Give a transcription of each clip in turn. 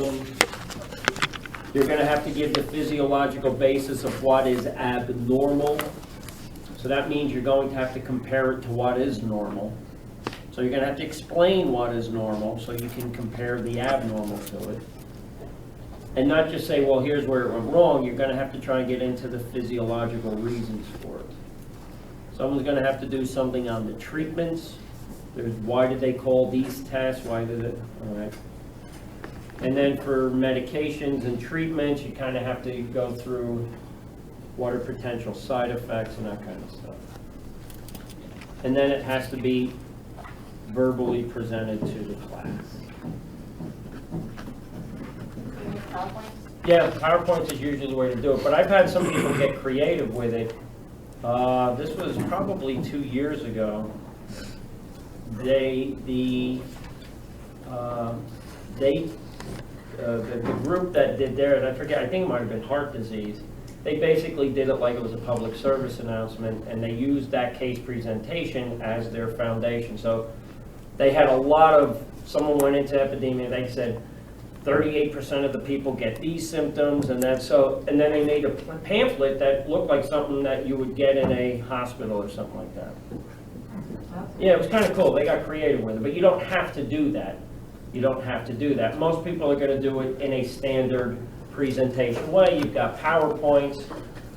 system. You're going to have to give the physiological basis of what is abnormal. So that means you're going to have to compare it to what is normal. So you're going to have to explain what is normal so you can compare the abnormal to it. And not just say, well, here's where it went wrong. You're going to have to try and get into the physiological reasons for it. Someone's going to have to do something on the treatments. There's why did they call these tests? Why did it? All right. And then for medications and treatments, you kind of have to go through what are potential side effects and that kind of stuff. And then it has to be verbally presented to the class. Yeah, PowerPoint is usually the way to do it, but I've had some people get creative with it. This was probably 2 years ago. The group that did theirs, I forget, I think it might have been heart disease. They basically did it like it was a public service announcement, and they used that case presentation as their foundation. So they had a lot of, someone went into epidemiology, they said 38% of the people get these symptoms, and then they made a pamphlet that looked like something that you would get in a hospital or something like that. Yeah, it was kind of cool. They got creative with it, but you don't have to do that. You don't have to do that. Most people are going to do it in a standard presentation way. You've got PowerPoints.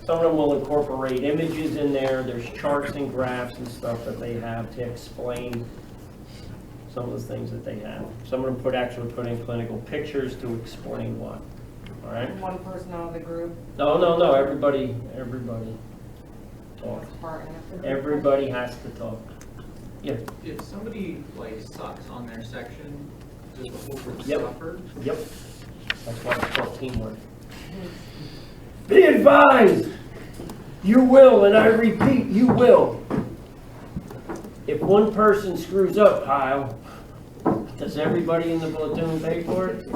Some of them will incorporate images in there. There's charts and graphs and stuff that they have to explain some of the things that they have. Some of them actually put in clinical pictures to explain what. All right? One person out of the group? No. Everybody talks. Everybody has to talk. Yeah. If somebody like sucks on their section, does the whole group Yep. suffer? Yep. That's why it's called teamwork. Be advised, you will, and I repeat, you will. If one person screws up, Kyle, does everybody in the platoon pay for it?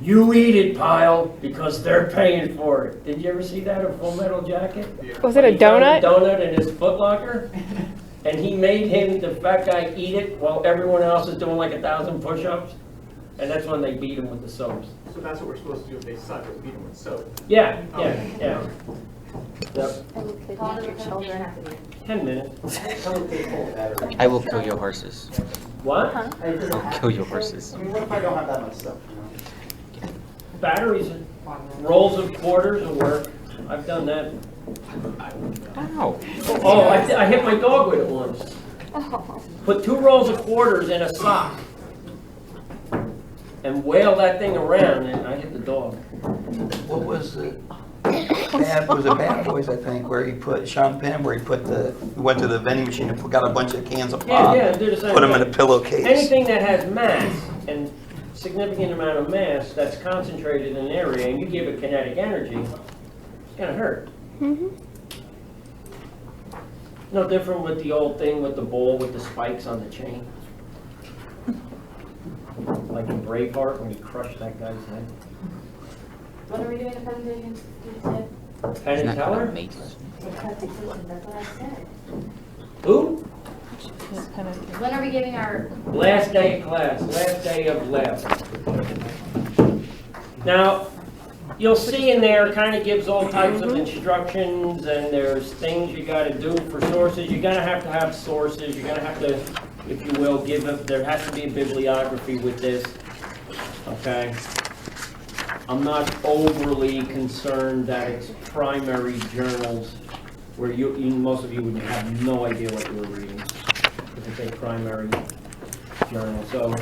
You eat it, Pyle, because they're paying for it. Did you ever see that in Full Metal Jacket? Yeah. Was it a He found donut? a donut in his Foot Locker, and he made him, the fat guy, eat it while everyone else is doing like 1,000 push-ups, and that's when they beat him with the soaps. So that's what we're supposed to do if they suck, is beat them with soap. Yeah. Yep. How long does the children have to be? 10 minutes. I will kill your horses. What? I'll kill your horses. I mean, what if I don't have that much stuff, you know? Batteries, rolls of quarters will work. I've done that. Ow. Oh, I hit my dog with it once. Put 2 rolls of quarters in a sock and wail that thing around, and I hit the dog. What was it? Was it Bad Boys, I think, where he put, Sean Penn, where he went to the vending machine and got a bunch of cans of pop, Yeah, do the same put them in thing. a pillowcase. Anything that has mass and significant amount of mass that's concentrated in an area, and you give it kinetic energy, it's gonna hurt. No different with the old thing with the ball with the spikes on the chain. Like in Braveheart when he crushed that guy's head. When are we doing the presentation? You said? Penn It's and not Teller? gonna make it. That's what I said. Who? When are we giving our, Last day of class, last day of lab. Now, you'll see in there, it kind of gives all types of instructions, and there's things you gotta do for sources. You're gonna have sources, you're gonna have to, if you will, there has to be a bibliography with this, okay? I'm not overly concerned that it's primary journals where most of you would have no idea what you were reading if it's a primary journal. So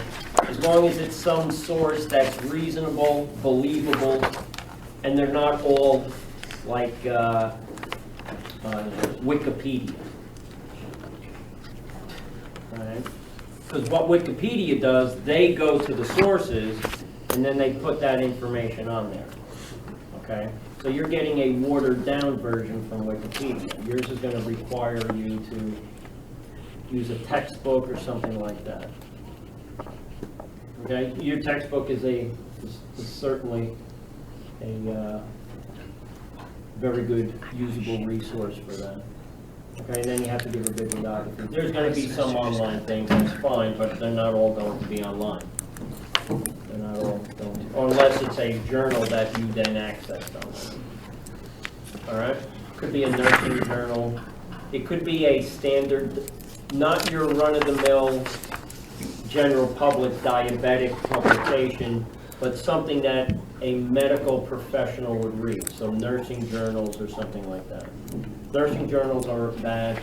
as long as it's some source that's reasonable, believable, and they're not all like Wikipedia. Because what Wikipedia does, they go to the sources and then they put that information on there. Okay? So you're getting a watered down version from Wikipedia. Yours is going to require you to use a textbook or something like that. Okay? Your textbook is certainly a very good usable resource for that. Okay, then you have to give a bibliography. There's gonna be some online things, that's fine, but they're not all going to be online. They're not all going to, unless it's a journal that you then access online. All right? Could be a nursing journal. It could be a standard, not your run-of-the-mill general public diabetic publication, but something that a medical professional would read. So nursing journals or something like that. Nursing journals aren't bad.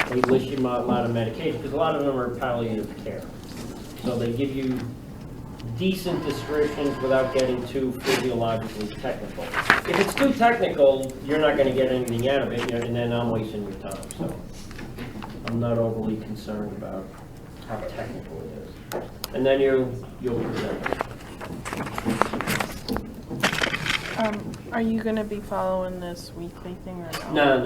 They list you a lot of medication, because a lot of them are palliative care. So they give you decent descriptions without getting too physiologically technical. If it's too technical, you're not going to get anything out of it, and then I'm wasting your time. So I'm not overly concerned about how technical it is. And then you'll present it. Are you gonna be following this weekly thing or no?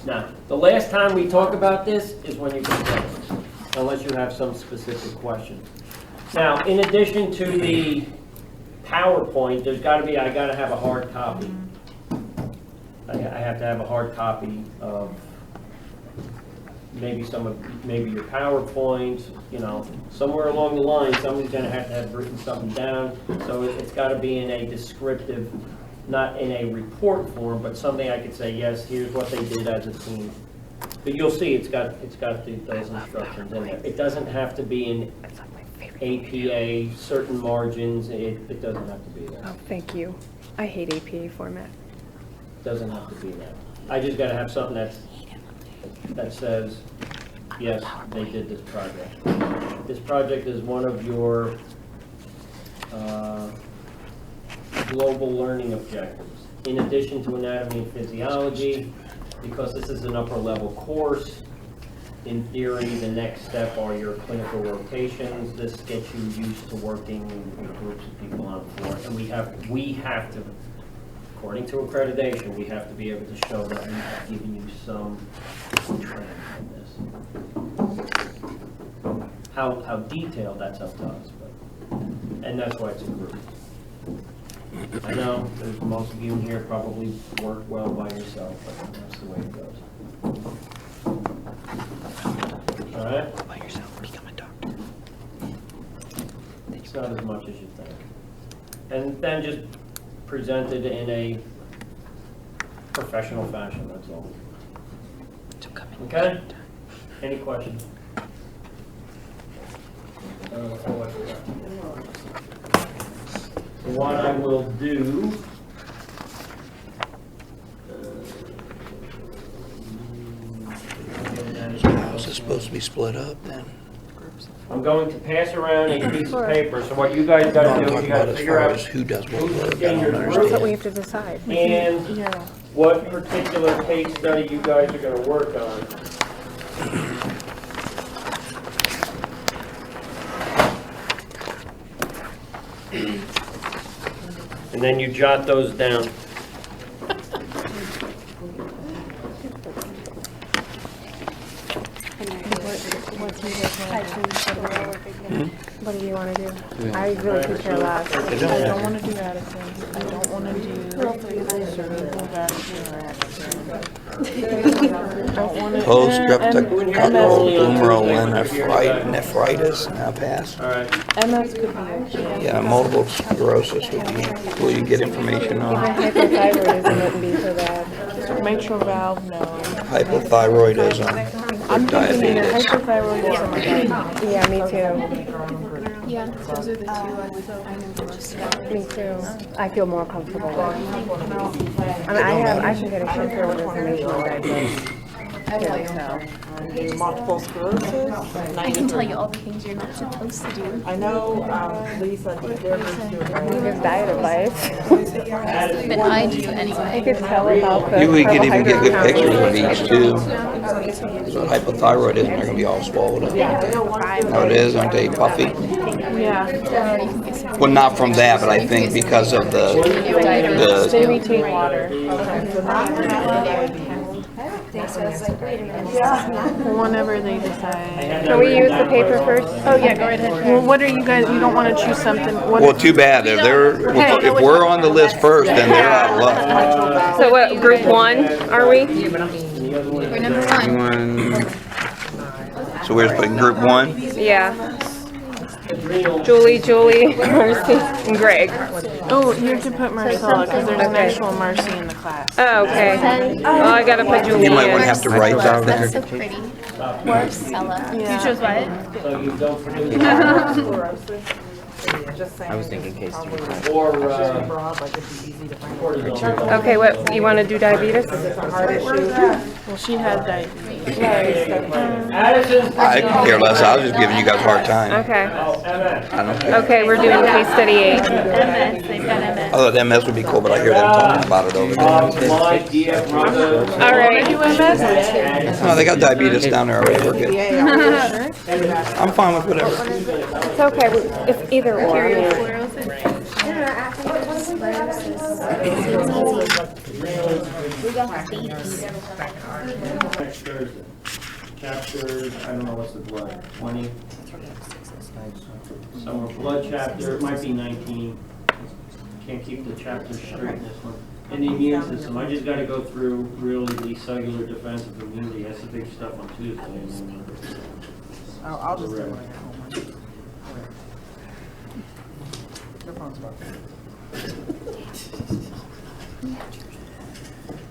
No. The last time we talk about this is when you present it, unless you have some specific question. Now, in addition to the PowerPoint, I gotta have a hard copy. I have to have a hard copy of maybe your PowerPoint, somewhere along the line, somebody's gonna have written something down. So it's gotta be in a descriptive, not in a report form, but something I could say, yes, here's what they did as a team. But you'll see, it's got those instructions in there. It doesn't have to be in APA, certain margins, it doesn't have to be there. Oh, thank you. I hate APA format. Doesn't have to be that. I just gotta have something that says, yes, they did this project. This project is one of your global learning objectives. In addition to anatomy and physiology, because this is an upper level course, in theory, the next step are your clinical rotations. This gets you used to working with groups of people on the floor. And we have to, according to accreditation, we have to be able to show that we have given you some training in this. How detailed, that's up to us, and that's why it's a group. I know there's most of you in here probably work well by yourself, but that's the way it goes. All right? By yourself, become a doctor. It's not as much as you think. And then just present it in a professional fashion, that's all. Okay? Any questions? What I will do, How's it supposed to be split up then? I'm going to pass around a piece of paper, so what you guys gotta do is you gotta figure out who does what who's work. in your That's what we group have to decide. and Yeah. what particular case study you guys are gonna work on. And then you jot those down. What do you want to do? I really could care less. I don't wanna do Addison. I don't wanna do cerebral vascular accident. I don't wanna. Post-streptococcal nephritis, now pass. All right. MS could be okay. Yeah, multiple sclerosis would be, will you get information Even on? hypothyroidism wouldn't be so bad. Mitral valve, no. Hypothyroidism, I'm thinking either diabetes. hypothyroidism or diabetes. Yeah, me too. Yeah, those are the two I know the most about. Me too. I feel more comfortable with. I should get a shit ton of information on diabetes. Multiple sclerosis. I can tell you all the things you're not supposed to do. I know, Lisa, they're Who gives diet advice? But I do I anyway. could tell about the You could even get good carbohydrate pictures of these too. So hypothyroidism, they're gonna be all swallowed up. How it is, aren't they puffy? Yeah. Well, not from that, but I think because of They the, retain water. Whenever they decide. Can we use the paper first? Oh, yeah, go right ahead. Well, what are you guys, you don't want to choose something? What- well, too bad, if we're on the list first, then they're out of luck. So what, group one, are we? other one? We're number one. Anyone? So we're just putting group 1? Yeah. Adrenal. Julie, Marcy, and Greg. Oh, you have to put Marcella, because there's an Okay. actual Marcy in the class. Oh, okay. Oh, I gotta put Julie You might want to in. have to write that That's so down. pretty. Marcella. Yeah. You chose what? So you don't produce. I was thinking case 3. Or, cortisol. Okay, what, you wanna do diabetes? Well, she had diabetes. Addison's. I could care less, I was just giving you guys a hard time. Okay. Oh, MS. I don't care. Okay, we're doing case study 8. MS, they've got MS. I thought MS would be cool, but I hear them talking about it over there. My dear brother. All right. No, they got diabetes down there already, we're good. I'm fine with whatever. It's okay, it's either or. Next Thursday. Chapter, I don't know what's the blood, 20? Somewhere, blood chapter, it might be 19. Can't keep the chapters straight in this one. And the immune system, I just gotta go through really the cellular defensive immunity, that's the big stuff on Tuesday. And then, I'll just do it.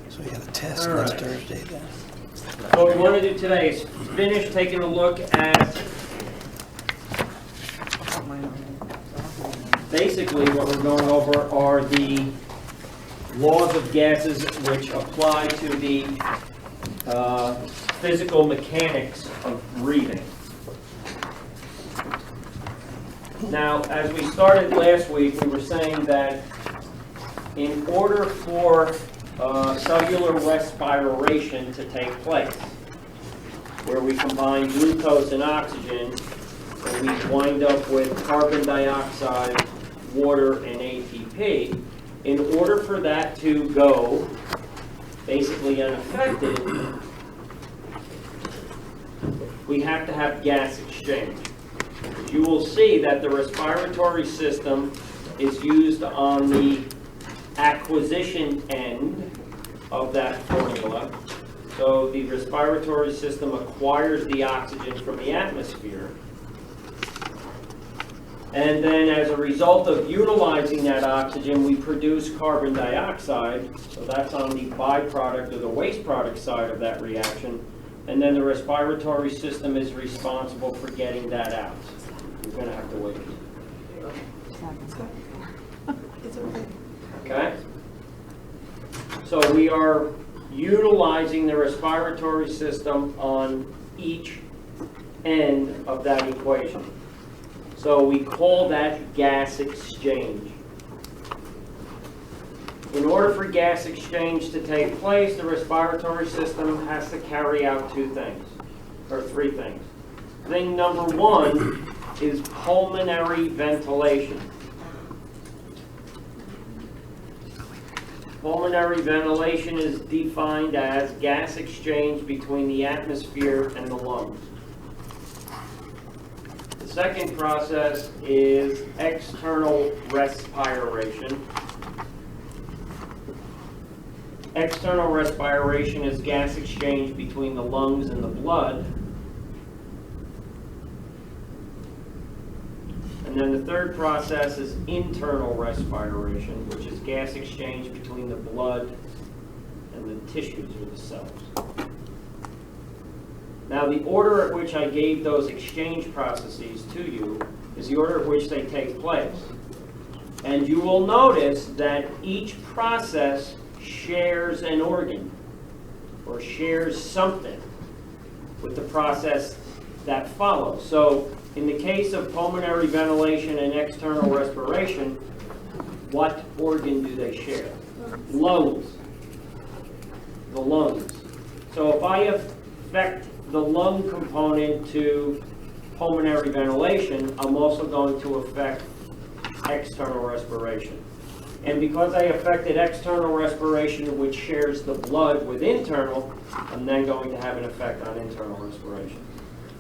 So you got a test next Thursday then. So what we want to do today is finish taking a look at basically what we're going over are the laws of gases which apply to the physical mechanics of breathing. Now, as we started last week, we were saying that in order for cellular respiration to take place, where we combine glucose and oxygen, and we wind up with carbon dioxide, water, and ATP. In order for that to go basically unaffected, we have to have gas exchange. You will see that the respiratory system is used on the acquisition end of that formula. So the respiratory system acquires the oxygen from the atmosphere. And then as a result of utilizing that oxygen, we produce carbon dioxide. So that's on the byproduct or the waste product side of that reaction. And then the respiratory system is responsible for getting that out. You're going to have to wait. Okay? So we are utilizing the respiratory system on each end of that equation. So we call that gas exchange. In order for gas exchange to take place, the respiratory system has to carry out two things, or three things. Thing number one is pulmonary ventilation. Pulmonary ventilation is defined as gas exchange between the atmosphere and the lungs. The second process is external respiration. External respiration is gas exchange between the lungs and the blood. And then the third process is internal respiration, which is gas exchange between the blood and the tissues or the cells. Now, the order at which I gave those exchange processes to you is the order at which they take place. And you will notice that each process shares an organ or shares something with the process that follows. So, in the case of pulmonary ventilation and external respiration, what organ do they share? Lungs. The lungs. So if I affect the lung component to pulmonary ventilation, I'm also going to affect external respiration. And because I affected external respiration, which shares the blood with internal, I'm then going to have an effect on internal respiration.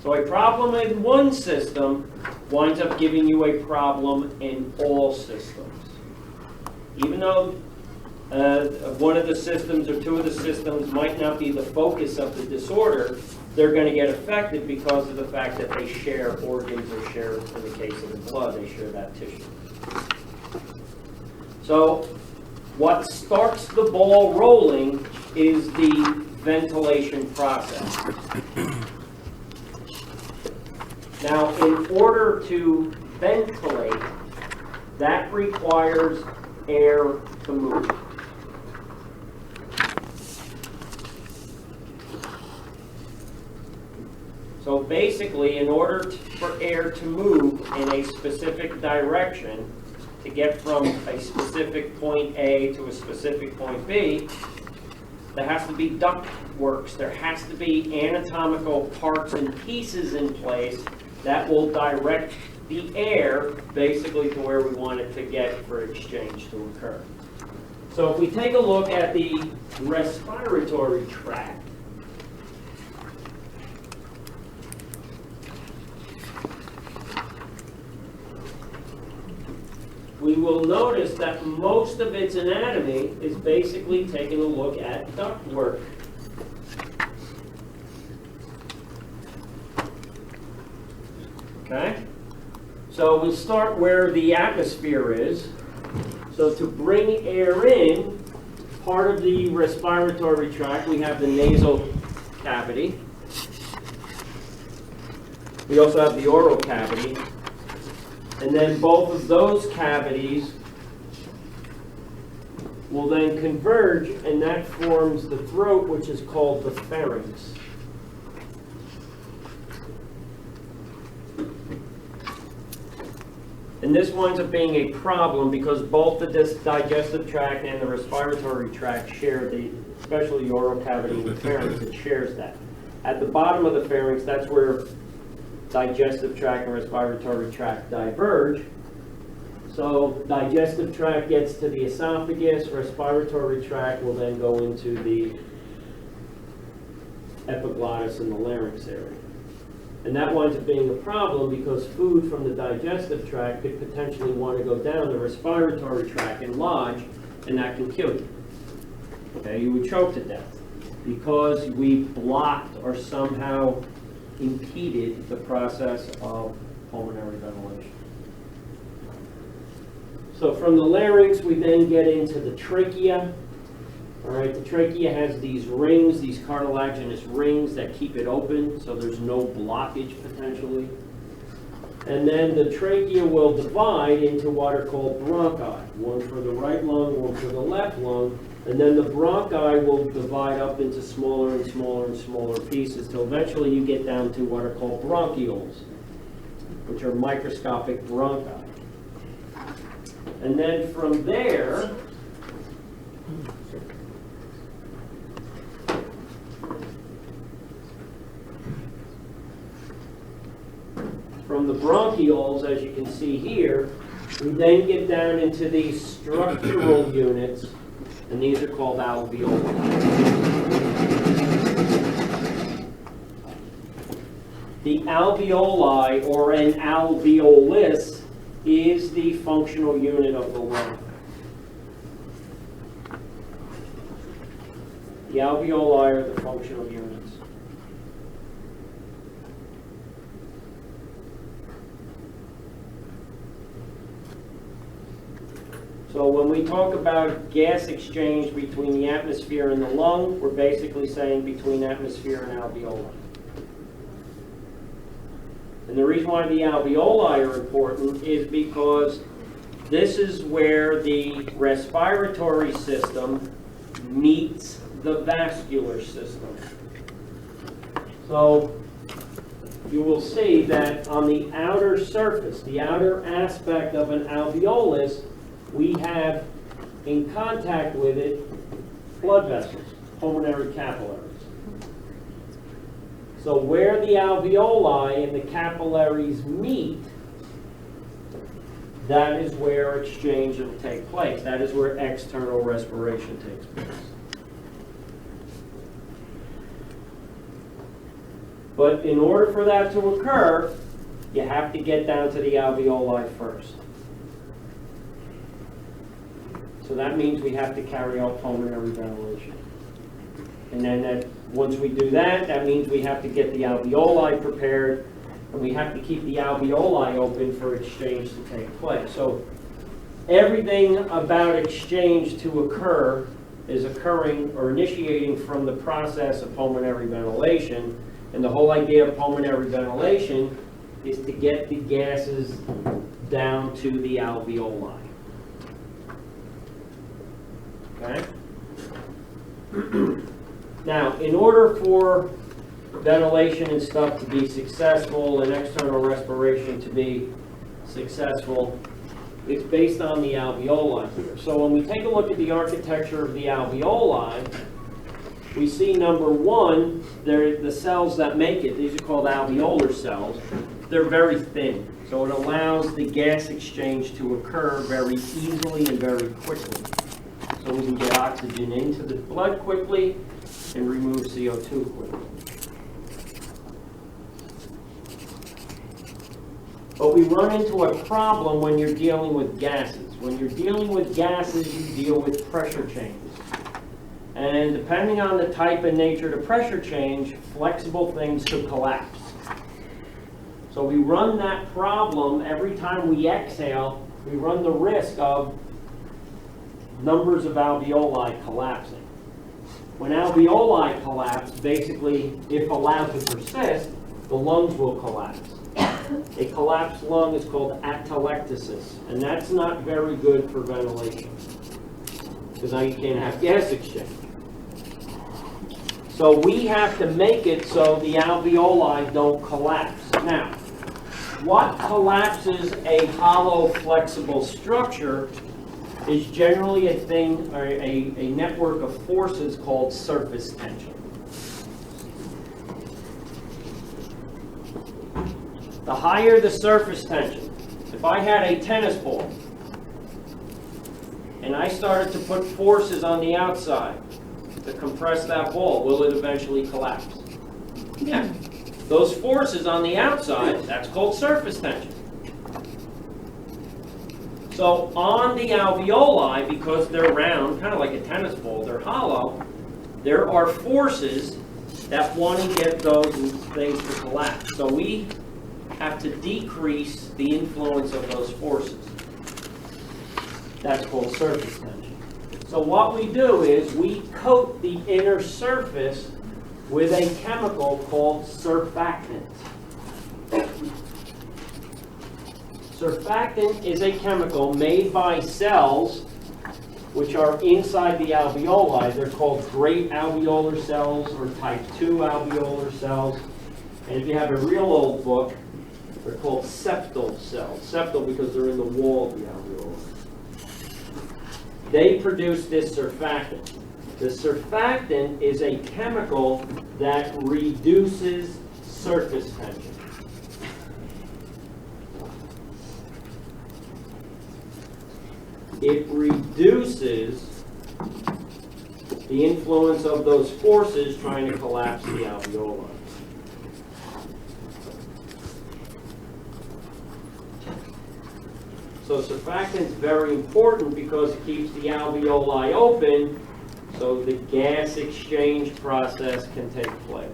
So a problem in one system winds up giving you a problem in all systems. Even though one of the systems or two of the systems might not be the focus of the disorder, they're going to get affected because of the fact that they share organs or share, in the case of the blood, they share that tissue. So what starts the ball rolling is the ventilation process. Now, in order to ventilate, that requires air to move. So basically, in order for air to move in a specific direction, to get from a specific point A to a specific point B, there has to be duct works. There has to be anatomical parts and pieces in place that will direct the air basically to where we want it to get for exchange to occur. So if we take a look at the respiratory tract, we will notice that most of its anatomy is basically taking a look at ductwork. Okay? So we'll start where the atmosphere is. So to bring air in, part of the respiratory tract, we have the nasal cavity. We also have the oral cavity. And then both of those cavities will then converge, and that forms the throat, which is called the pharynx. And this winds up being a problem because both the digestive tract and the respiratory tract share especially the oral cavity and the pharynx, it shares that. At the bottom of the pharynx, that's where digestive tract and respiratory tract diverge. So digestive tract gets to the esophagus, respiratory tract will then go into the epiglottis and the larynx area. And that winds up being a problem because food from the digestive tract could potentially want to go down the respiratory tract and lodge, and that can kill you. Okay, you would choke to death because we blocked or somehow impeded the process of pulmonary ventilation. So from the larynx, we then get into the trachea. All right, the trachea has these rings, these cartilaginous rings that keep it open, so there's no blockage potentially. And then the trachea will divide into what are called bronchi, one for the right lung, one for the left lung. And then the bronchi will divide up into smaller and smaller and smaller pieces till eventually you get down to what are called bronchioles, which are microscopic bronchi. And then from there, from the bronchioles, as you can see here, we then get down into these structural units, and these are called alveoli. The alveoli, or an alveolus, is the functional unit of the lung. The alveoli are the functional units. So when we talk about gas exchange between the atmosphere and the lung, we're basically saying between atmosphere and alveoli. And the reason why the alveoli are important is because this is where the respiratory system meets the vascular system. So you will see that on the outer surface, the outer aspect of an alveolus, we have in contact with it blood vessels, pulmonary capillaries. So where the alveoli and the capillaries meet, that is where exchange will take place. That is where external respiration takes place. But in order for that to occur, you have to get down to the alveoli first. So that means we have to carry out pulmonary ventilation. And then once we do that, that means we have to get the alveoli prepared, and we have to keep the alveoli open for exchange to take place. So everything about exchange to occur is occurring or initiating from the process of pulmonary ventilation. And the whole idea of pulmonary ventilation is to get the gases down to the alveoli. Okay? Now, in order for ventilation and stuff to be successful and external respiration to be successful, it's based on the alveoli here. So when we take a look at the architecture of the alveoli, we see number one, they're the cells that make it. These are called alveolar cells. They're very thin, so it allows the gas exchange to occur very easily and very quickly. So we can get oxygen into the blood quickly and remove CO2 quickly. But we run into a problem when you're dealing with gases. When you're dealing with gases, you deal with pressure changes. And depending on the type and nature of the pressure change, flexible things could collapse. So we run that problem every time we exhale. We run the risk of numbers of alveoli collapsing. When alveoli collapse, basically, if allowed to persist, the lungs will collapse. A collapsed lung is called atelectasis, and that's not very good for ventilation, because now you can't have gas exchange. So we have to make it so the alveoli don't collapse. Now, what collapses a hollow, flexible structure is generally a thing, or a network of forces called surface tension. The higher the surface tension, if I had a tennis ball and I started to put forces on the outside to compress that ball, will it eventually collapse? Yeah. Those forces on the outside, that's called surface tension. So on the alveoli, because they're round, kind of like a tennis ball, they're hollow, there are forces that want to get those things to collapse. So we have to decrease the influence of those forces. That's called surface tension. So what we do is we coat the inner surface with a chemical called surfactant. Surfactant is a chemical made by cells which are inside the alveoli. They're called great alveolar cells or type 2 alveolar cells. And if you have a real old book, they're called septal cells. Septal because they're in the wall of the alveoli. They produce this surfactant. The surfactant is a chemical that reduces surface tension. It reduces the influence of those forces trying to collapse the alveoli. So surfactant is very important because it keeps the alveoli open so the gas exchange process can take place.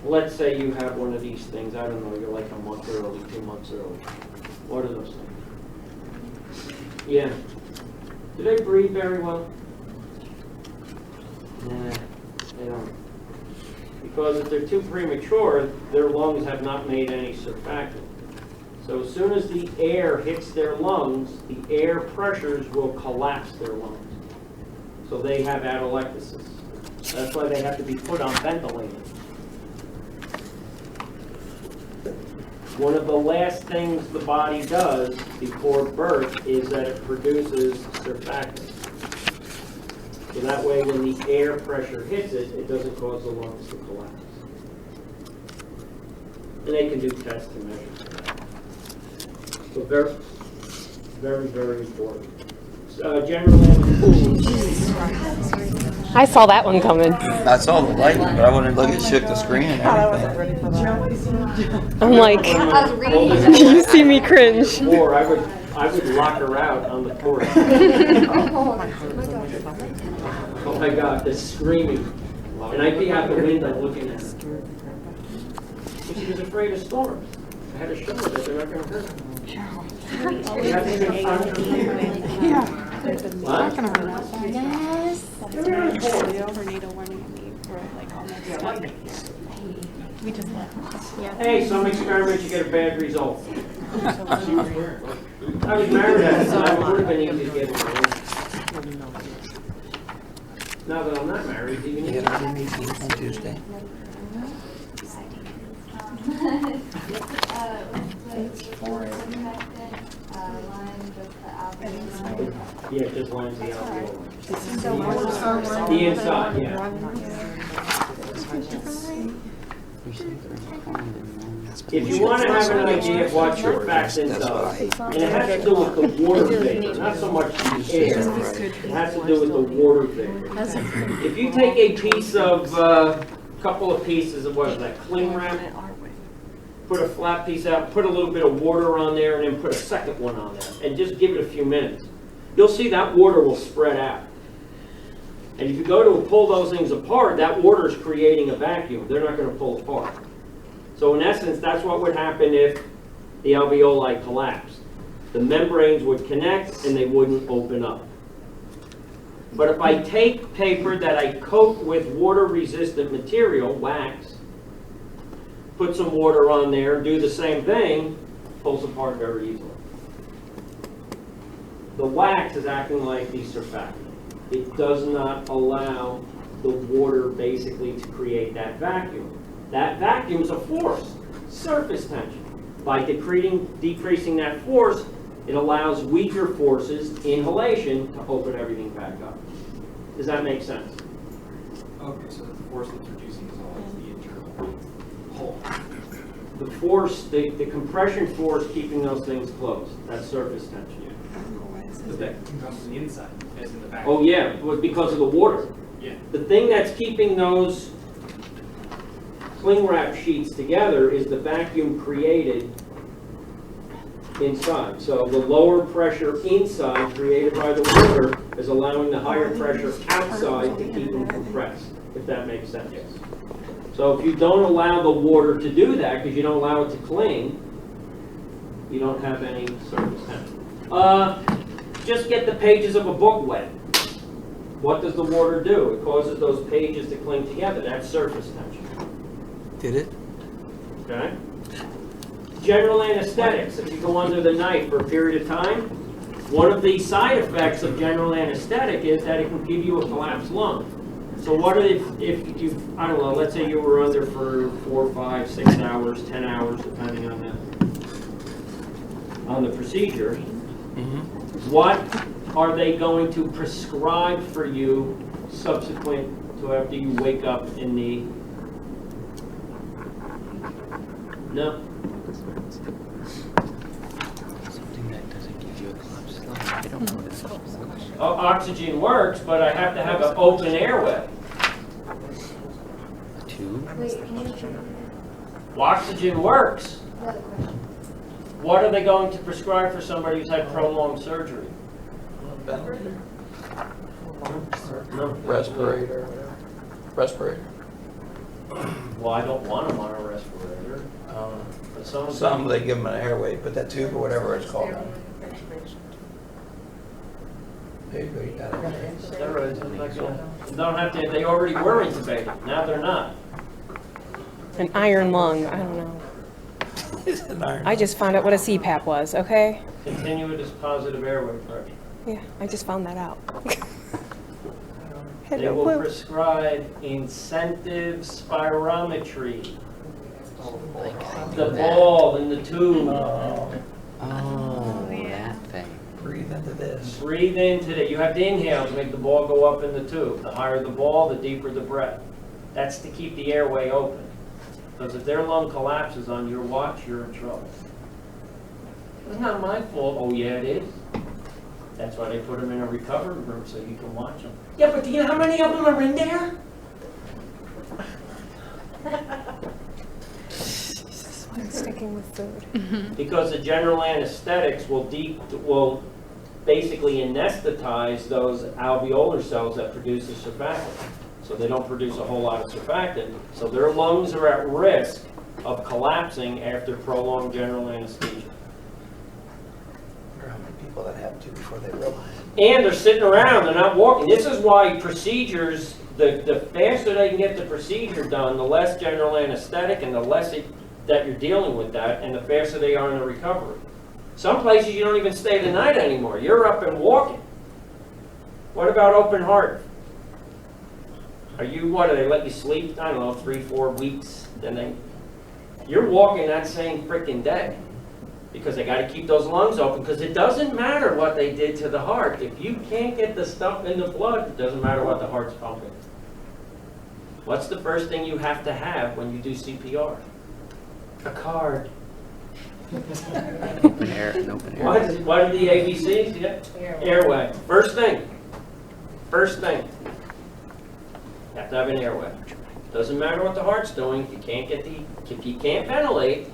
Let's say you have one of these things, I don't know, you're like a month early, 2 months early. What are those things? Yeah. Do they breathe very well? Nah, they don't. Because if they're too premature, their lungs have not made any surfactant. So as soon as the air hits their lungs, the air pressures will collapse their lungs. So they have atelectasis. That's why they have to be put on ventilators. One of the last things the body does before birth is that it produces surfactant. So that way when the air pressure hits it, it doesn't cause the lungs to collapse. And they can do tests and measures for that. So very, very, very important. General anesthesia. I saw that one coming. I saw the light, but I wanted to look at shook the screen and everything. I'm like, I was reading. you see me cringe. Or I would lock her out on the porch. Oh my God, the screaming. And I'd be out the window looking at her. But she was afraid of storms. I had to show her that they're not gonna hurt her. You have to confront her. What? Yes. They're really cool. Tornado warning and we were like all mixed up. We just left. Hey, some experiments you get a bad result. I was married at the time, it would have been easy to get it. Now that I'm not married, even You easier. got a meeting on Tuesday. Yeah, just lines the alveoli. The inside, yeah. If you want to have an idea of what your surfactant does, and it has to do with the water vapor, not so much the air. It has to do with the water vapor. If you take a piece of, couple of pieces of, what is that, cling wrap, put a flat piece out, put a little bit of water on there, and then put a second one on there, and just give it a few minutes. You'll see that water will spread out. And if you go to pull those things apart, that water is creating a vacuum. They're not going to pull apart. So in essence, that's what would happen if the alveoli collapsed. The membranes would connect and they wouldn't open up. But if I take paper that I coat with water-resistant material, wax, put some water on there, do the same thing, pulls apart very easily. The wax is acting like the surfactant. It does not allow the water basically to create that vacuum. That vacuum is a force, surface tension. By decreasing that force, it allows weaker forces, inhalation, to open everything back up. Does that make sense? Okay, so the force that's reducing is always the internal hole. The force, the compression force keeping those things closed, that's surface tension. But that comes from the inside, as in the back. Oh yeah, it was because of the water. Yeah. The thing that's keeping those cling wrap sheets together is the vacuum created inside. So the lower pressure inside created by the water is allowing the higher pressure outside to keep them compressed, if that makes sense. Yes. So if you don't allow the water to do that, because you don't allow it to cling, you don't have any surface tension. Just get the pages of a book wet. What does the water do? It causes those pages to cling together. That's surface tension. Did it? Okay? General anesthetics, if you go under the knife for a period of time, one of the side effects of general anesthetic is that it can give you a collapsed lung. So what if you, I don't know, let's say you were under for 4, 5, 6 hours, 10 hours, depending on the procedure. What are they going to prescribe for you subsequent to after you wake up in the... No? Something that doesn't give you a collapsed lung. I don't know what it is. Oh, oxygen works, but I have to have an open airway. A tube? Wait, can you? Well, oxygen works. Another question. What are they going to prescribe for somebody who's had prolonged surgery? No. Respirator. Respirator. Well, I don't want them on a respirator. But Some, they give them an airway, but that tube or whatever it's called. There you go, you got it. steroids, I'm not gonna, don't have to, they already were intubated, now they're not. An iron lung, I don't know. It's an iron. I just found out what a CPAP was, okay? Continuous positive airway pressure. Yeah, I just found that out. Had They no will clue. prescribe incentive spirometry. The ball in the tube. Oh, that thing. Breathe into this. Breathe into it. You have to inhale to make the ball go up in the tube. The higher the ball, the deeper the breath. That's to keep the airway open. Because if their lung collapses on your watch, you're in trouble. It's not my fault. Oh, yeah, it is. That's why they put them in a recovery room so you can watch them. Yeah, but do you know how many of them are in there? Sticking with food. Because the general anesthetics will basically anesthetize those alveolar cells that produce the surfactant. So they don't produce a whole lot of surfactant. So their lungs are at risk of collapsing after prolonged general anesthesia. I wonder how many people that happened to before they realized. And they're sitting around, they're not walking. This is why procedures, the faster they can get the procedure done, the less general anesthetic and the less that you're dealing with that, and the faster they are in the recovery. Some places you don't even stay the night anymore. You're up and walking. What about open heart? What do they let you sleep? I don't know, 3-4 weeks. You're walking that same freaking day. Because they got to keep those lungs open, because it doesn't matter what they did to the heart. If you can't get the stuff in the blood, it doesn't matter what the heart's pumping. What's the first thing you have to have when you do CPR? A card. Open air, an open air. What are the ABCs? Yeah. Airway. First thing. First thing. You have to have an airway. Doesn't matter what the heart's doing. If you can't ventilate,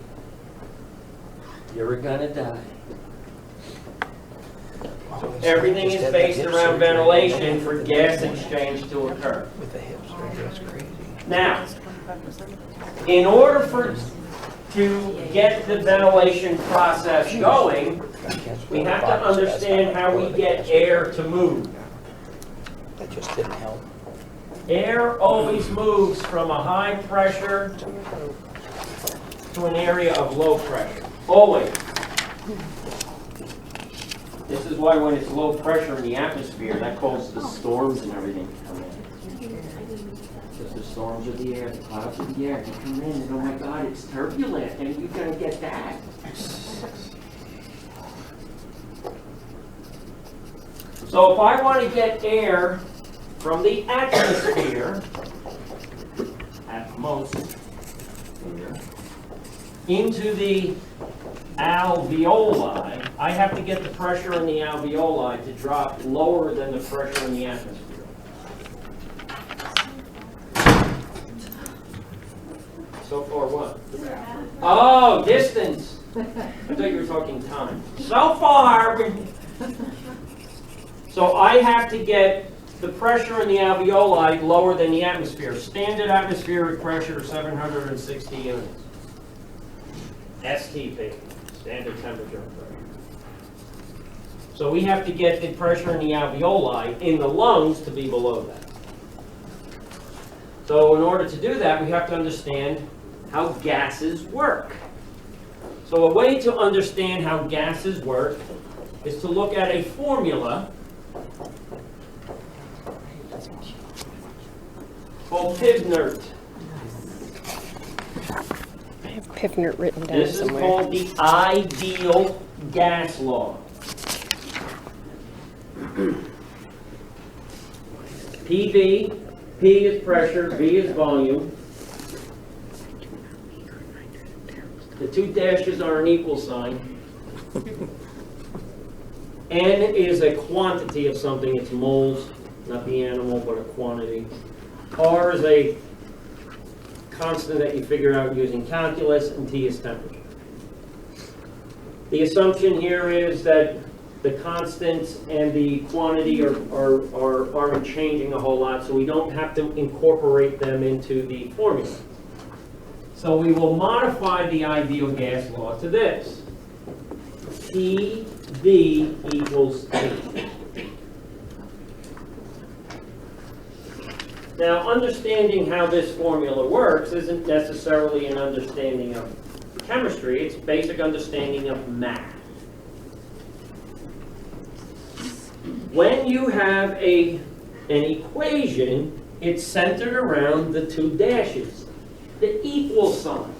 you're gonna die. Everything is based around ventilation for gas exchange to occur. With the hips, that's crazy. Now, in order to get the ventilation process going, we have to understand how we get air to move. That just didn't help. Air always moves from a high pressure to an area of low pressure. Always. This is why when it's low pressure in the atmosphere, that causes the storms and everything to come in. Because the storms of the air, the clouds of the air, they come in and oh my God, it's turbulent and you're going to get that. So if I want to get air from the atmosphere, atmosphere, into the alveoli, I have to get the pressure in the alveoli to drop lower than the pressure in the atmosphere. So far what? Oh, distance. I thought you were talking time. So far. So I have to get the pressure in the alveoli lower than the atmosphere. Standard atmospheric pressure is 760 units. STP, standard temperature and pressure. So we have to get the pressure in the alveoli in the lungs to be below that. So in order to do that, we have to understand how gases work. So a way to understand how gases work is to look at a formula called Pivnert. I have Pivnert written down This is somewhere. called the ideal gas law. PV, P is pressure, V is volume. The two dashes are an equal sign. N is a quantity of something, it's moles, not the animal, but a quantity. R is a constant that you figure out using calculus, and T is temperature. The assumption here is that the constants and the quantity aren't changing a whole lot, so we don't have to incorporate them into the formula. So we will modify the ideal gas law to this. PV equals T. Now, understanding how this formula works isn't necessarily an understanding of chemistry, it's basic understanding of math. When you have an equation, it's centered around the two dashes, the equal sign.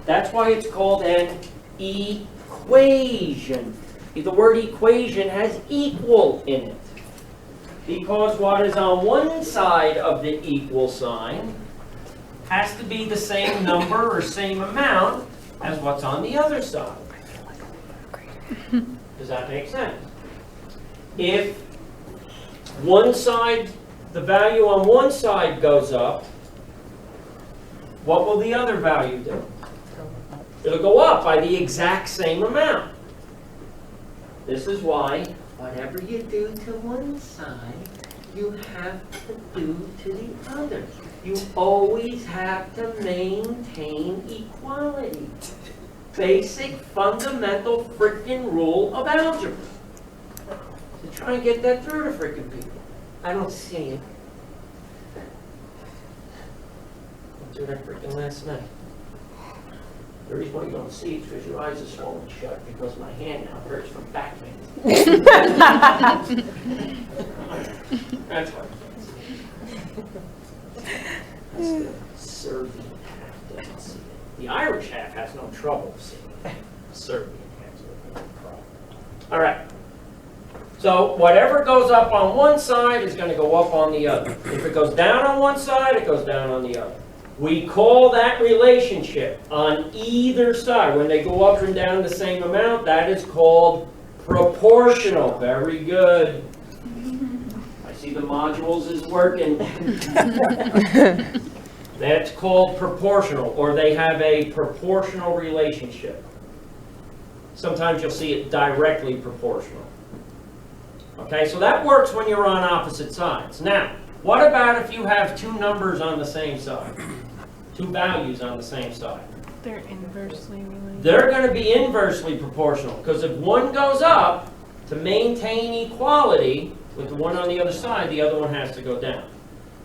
That's why it's called an equation. The word equation has equal in it. Because what is on one side of the equal sign has to be the same number or same amount as what's on the other side. Does that make sense? if one side, the value on one side goes up, what will the other value do? It'll go up by the exact same amount. This is why whatever you do to one side, you have to do to the other. You always have to maintain equality. Basic, fundamental frickin' rule of algebra. So try and get that through to frickin' people. I don't see it. I did that frickin' last night. The reason why you don't see it is because your eyes are swollen shut because my hand now hurts from back pain. That's why. That's the Serbian half doesn't see it. The Irish half has no trouble seeing it. Serbian has no problem. All right. So whatever goes up on one side is going to go up on the other. If it goes down on one side, it goes down on the other. We call that relationship on either side. When they go up and down the same amount, that is called proportional. Very good. I see the modules is working. That's called proportional, or they have a proportional relationship. Sometimes you'll see it directly proportional. Okay, so that works when you're on opposite sides. Now, what about if you have two numbers on the same side? Two values on the same side? They're inversely related. They're going to be inversely proportional, because if one goes up, to maintain equality with the one on the other side, the other one has to go down.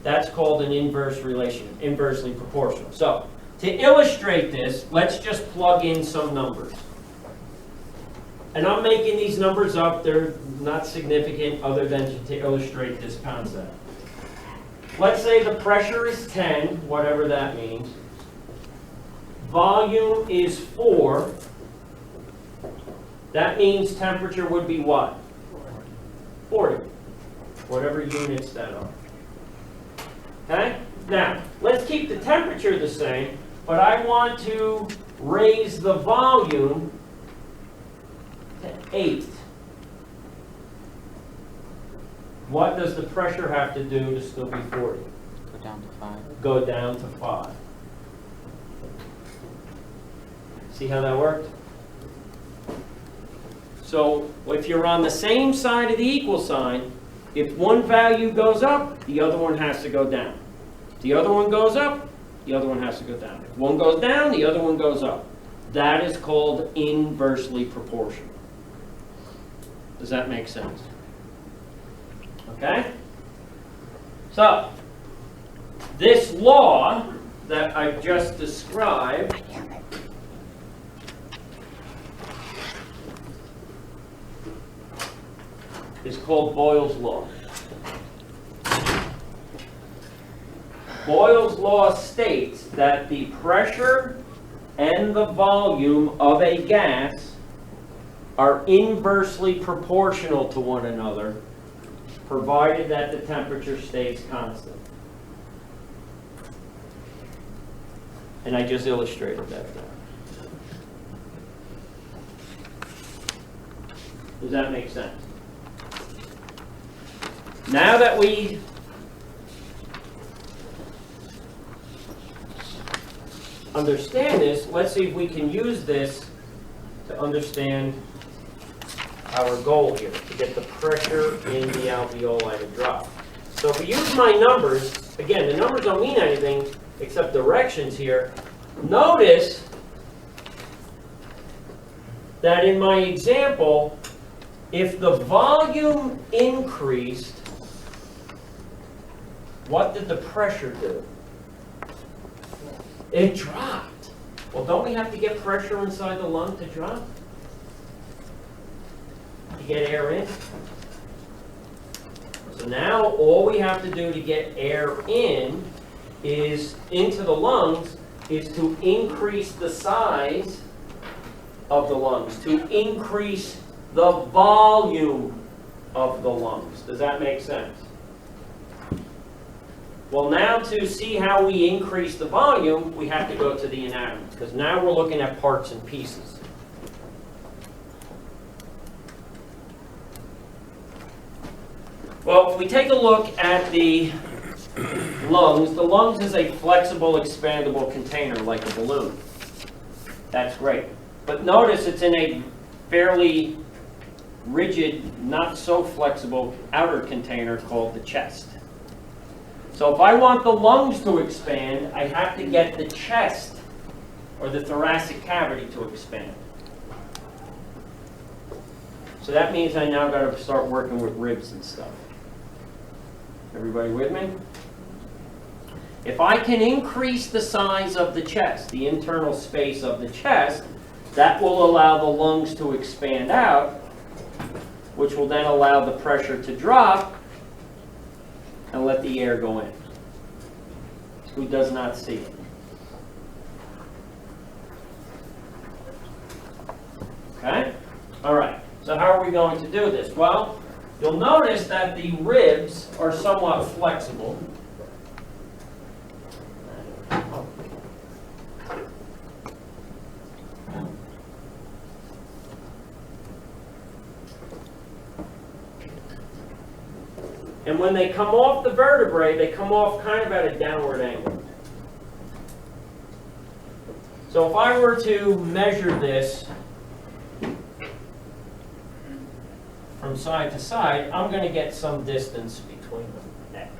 That's called an inverse relation, inversely proportional. So, to illustrate this, let's just plug in some numbers. And I'm making these numbers up. They're not significant other than to illustrate this concept. Let's say the pressure is 10, whatever that means. Volume is 4. That means temperature would be what? 40. Whatever units that are. Okay? Now, let's keep the temperature the same, but I want to raise the volume to 8. What does the pressure have to do to still be 40? Go down to 5. Go down to 5. See how that worked? So if you're on the same side of the equal sign, if one value goes up, the other one has to go down. The other one goes up, the other one has to go down. If one goes down, the other one goes up. That is called inversely proportional. Does that make sense? Okay? So, this law that I've just described is called Boyle's law. Boyle's law states that the pressure and the volume of a gas are inversely proportional to one another, provided that the temperature stays constant. And I just illustrated that there. Does that make sense? Now that we understand this, let's see if we can use this to understand our goal here, to get the pressure in the alveoli to drop. So if we use my numbers, again, the numbers don't mean anything except directions here. Notice that in my example, if the volume increased, what did the pressure do? It dropped. Well, don't we have to get pressure inside the lung to drop? To get air in? So now all we have to do to get air in is into the lungs is to increase the size of the lungs, to increase the volume of the lungs. Does that make sense? Well, now to see how we increase the volume, we have to go to the anatomy, because now we're looking at parts and pieces. Well, if we take a look at the lungs is a flexible, expandable container like a balloon. That's great. But notice it's in a fairly rigid, not so flexible outer container called the chest. So if I want the lungs to expand, I have to get the chest or the thoracic cavity to expand. So that means I now got to start working with ribs and stuff. Everybody with me? If I can increase the size of the chest, the internal space of the chest, that will allow the lungs to expand out, which will then allow the pressure to drop and let the air go in. Who does not see it? Okay? All right. So how are we going to do this? Well, you'll notice that the ribs are somewhat flexible. And when they come off the vertebrae, they come off kind of at a downward angle. So if I were to measure this from side to side, I'm going to get some distance between them, X.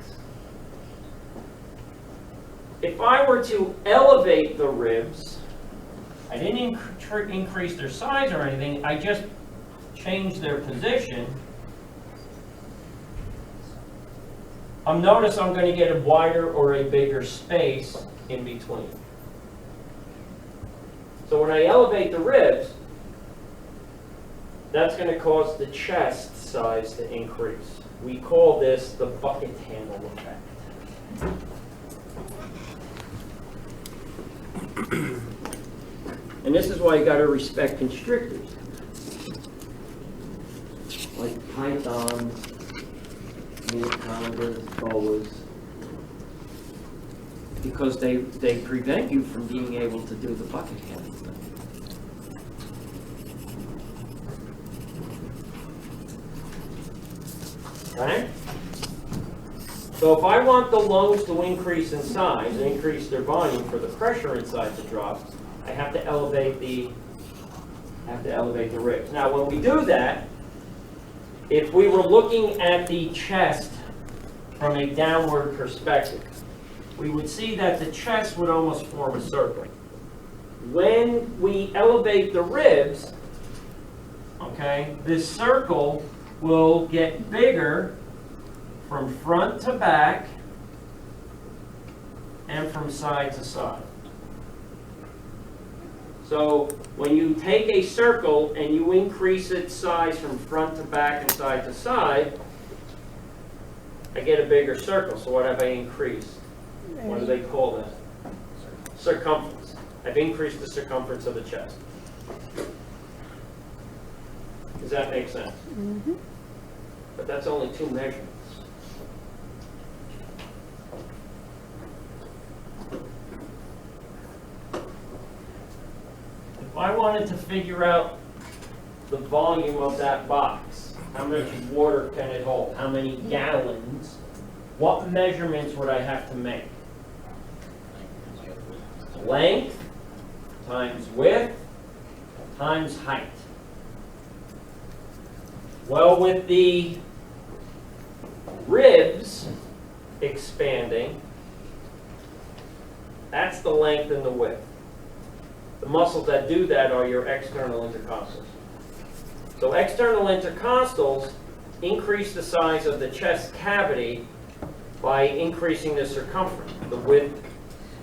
If I were to elevate the ribs, I didn't increase their size or anything, I just changed their position. Notice I'm going to get a wider or a bigger space in between. So when I elevate the ribs, that's going to cause the chest size to increase. We call this the bucket handle effect. And this is why you got to respect constrictors. Like pythons, anacondas, boas, because they prevent you from being able to do the bucket handle thing. Right? So if I want the lungs to increase in size and increase their volume for the pressure inside to drop, I have to elevate the ribs. Now when we do that, if we were looking at the chest from a downward perspective, we would see that the chest would almost form a circle. When we elevate the ribs, okay, this circle will get bigger from front to back and from side to side. So when you take a circle and you increase its size from front to back and side to side, I get a bigger circle. So what have I increased? What do they call that? Circumference. I've increased the circumference of the chest. Does that make sense? Mm-hmm. But that's only two measurements. If I wanted to figure out the volume of that box, how much water can it hold, how many gallons, what measurements would I have to make? Length times width times height. Well, with the ribs expanding, that's the length and the width. The muscles that do that are your external intercostals. So external intercostals increase the size of the chest cavity by increasing the circumference, the width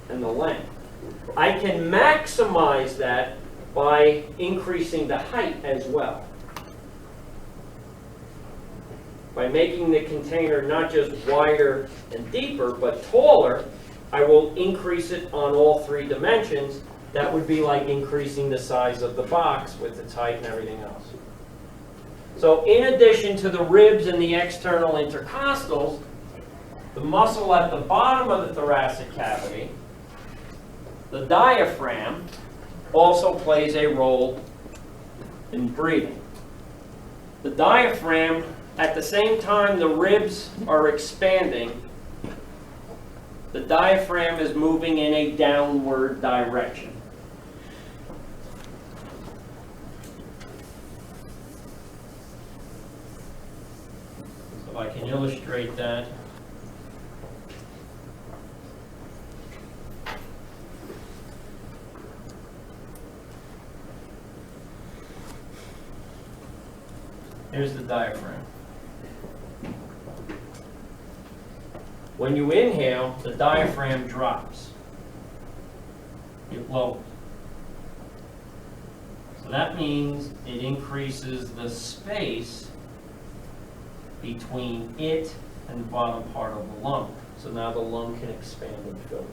and the length. I can maximize that by increasing the height as well. By making the container not just wider and deeper, but taller, I will increase it on all three dimensions. That would be like increasing the size of the box with its height and everything else. So in addition to the ribs and the external intercostals, the muscle at the bottom of the thoracic cavity, the diaphragm, also plays a role in breathing. The diaphragm At the same time the ribs are expanding, the diaphragm is moving in a downward direction. So if I can illustrate that. Here's the diaphragm. When you inhale, the diaphragm drops. It lowers. So that means it increases the space between it and the bottom part of the lung. So now the lung can expand and fill it.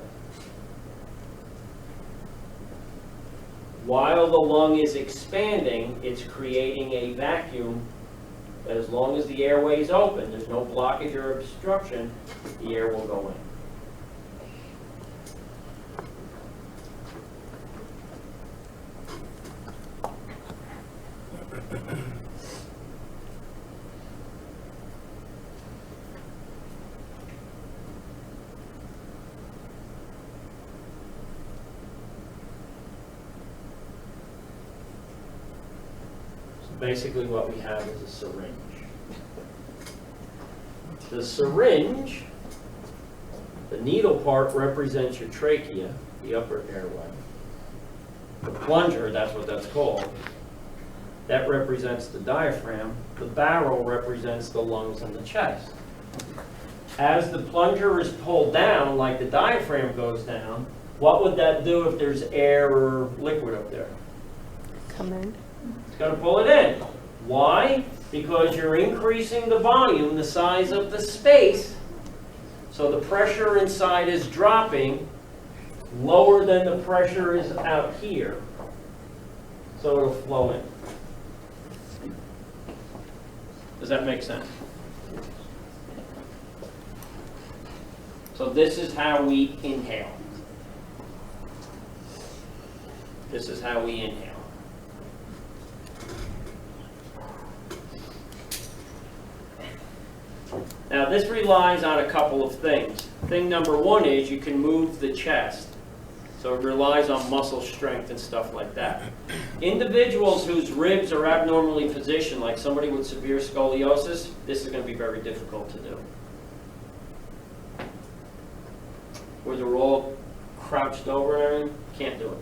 While the lung is expanding, it's creating a vacuum that as long as the airway is open, there's no blockage or obstruction, the air will go in. Basically what we have is a syringe. The syringe, the needle part represents your trachea, the upper airway. The plunger, that's what that's called, that represents the diaphragm. The barrel represents the lungs and the chest. As the plunger is pulled down, like the diaphragm goes down, what would that do if there's air or liquid up there? Come in. It's going to pull it in. Why? Because you're increasing the volume, the size of the space, so the pressure inside is dropping lower than the pressure is out here. So it'll flow in. Does that make sense? So this is how we inhale. This is how we inhale. Now this relies on a couple of things. Thing number one is you can move the chest. So it relies on muscle strength and stuff like that. Individuals whose ribs are abnormally positioned, like somebody with severe scoliosis, this is going to be very difficult to do. Where they're all crouched over and everything, can't do it.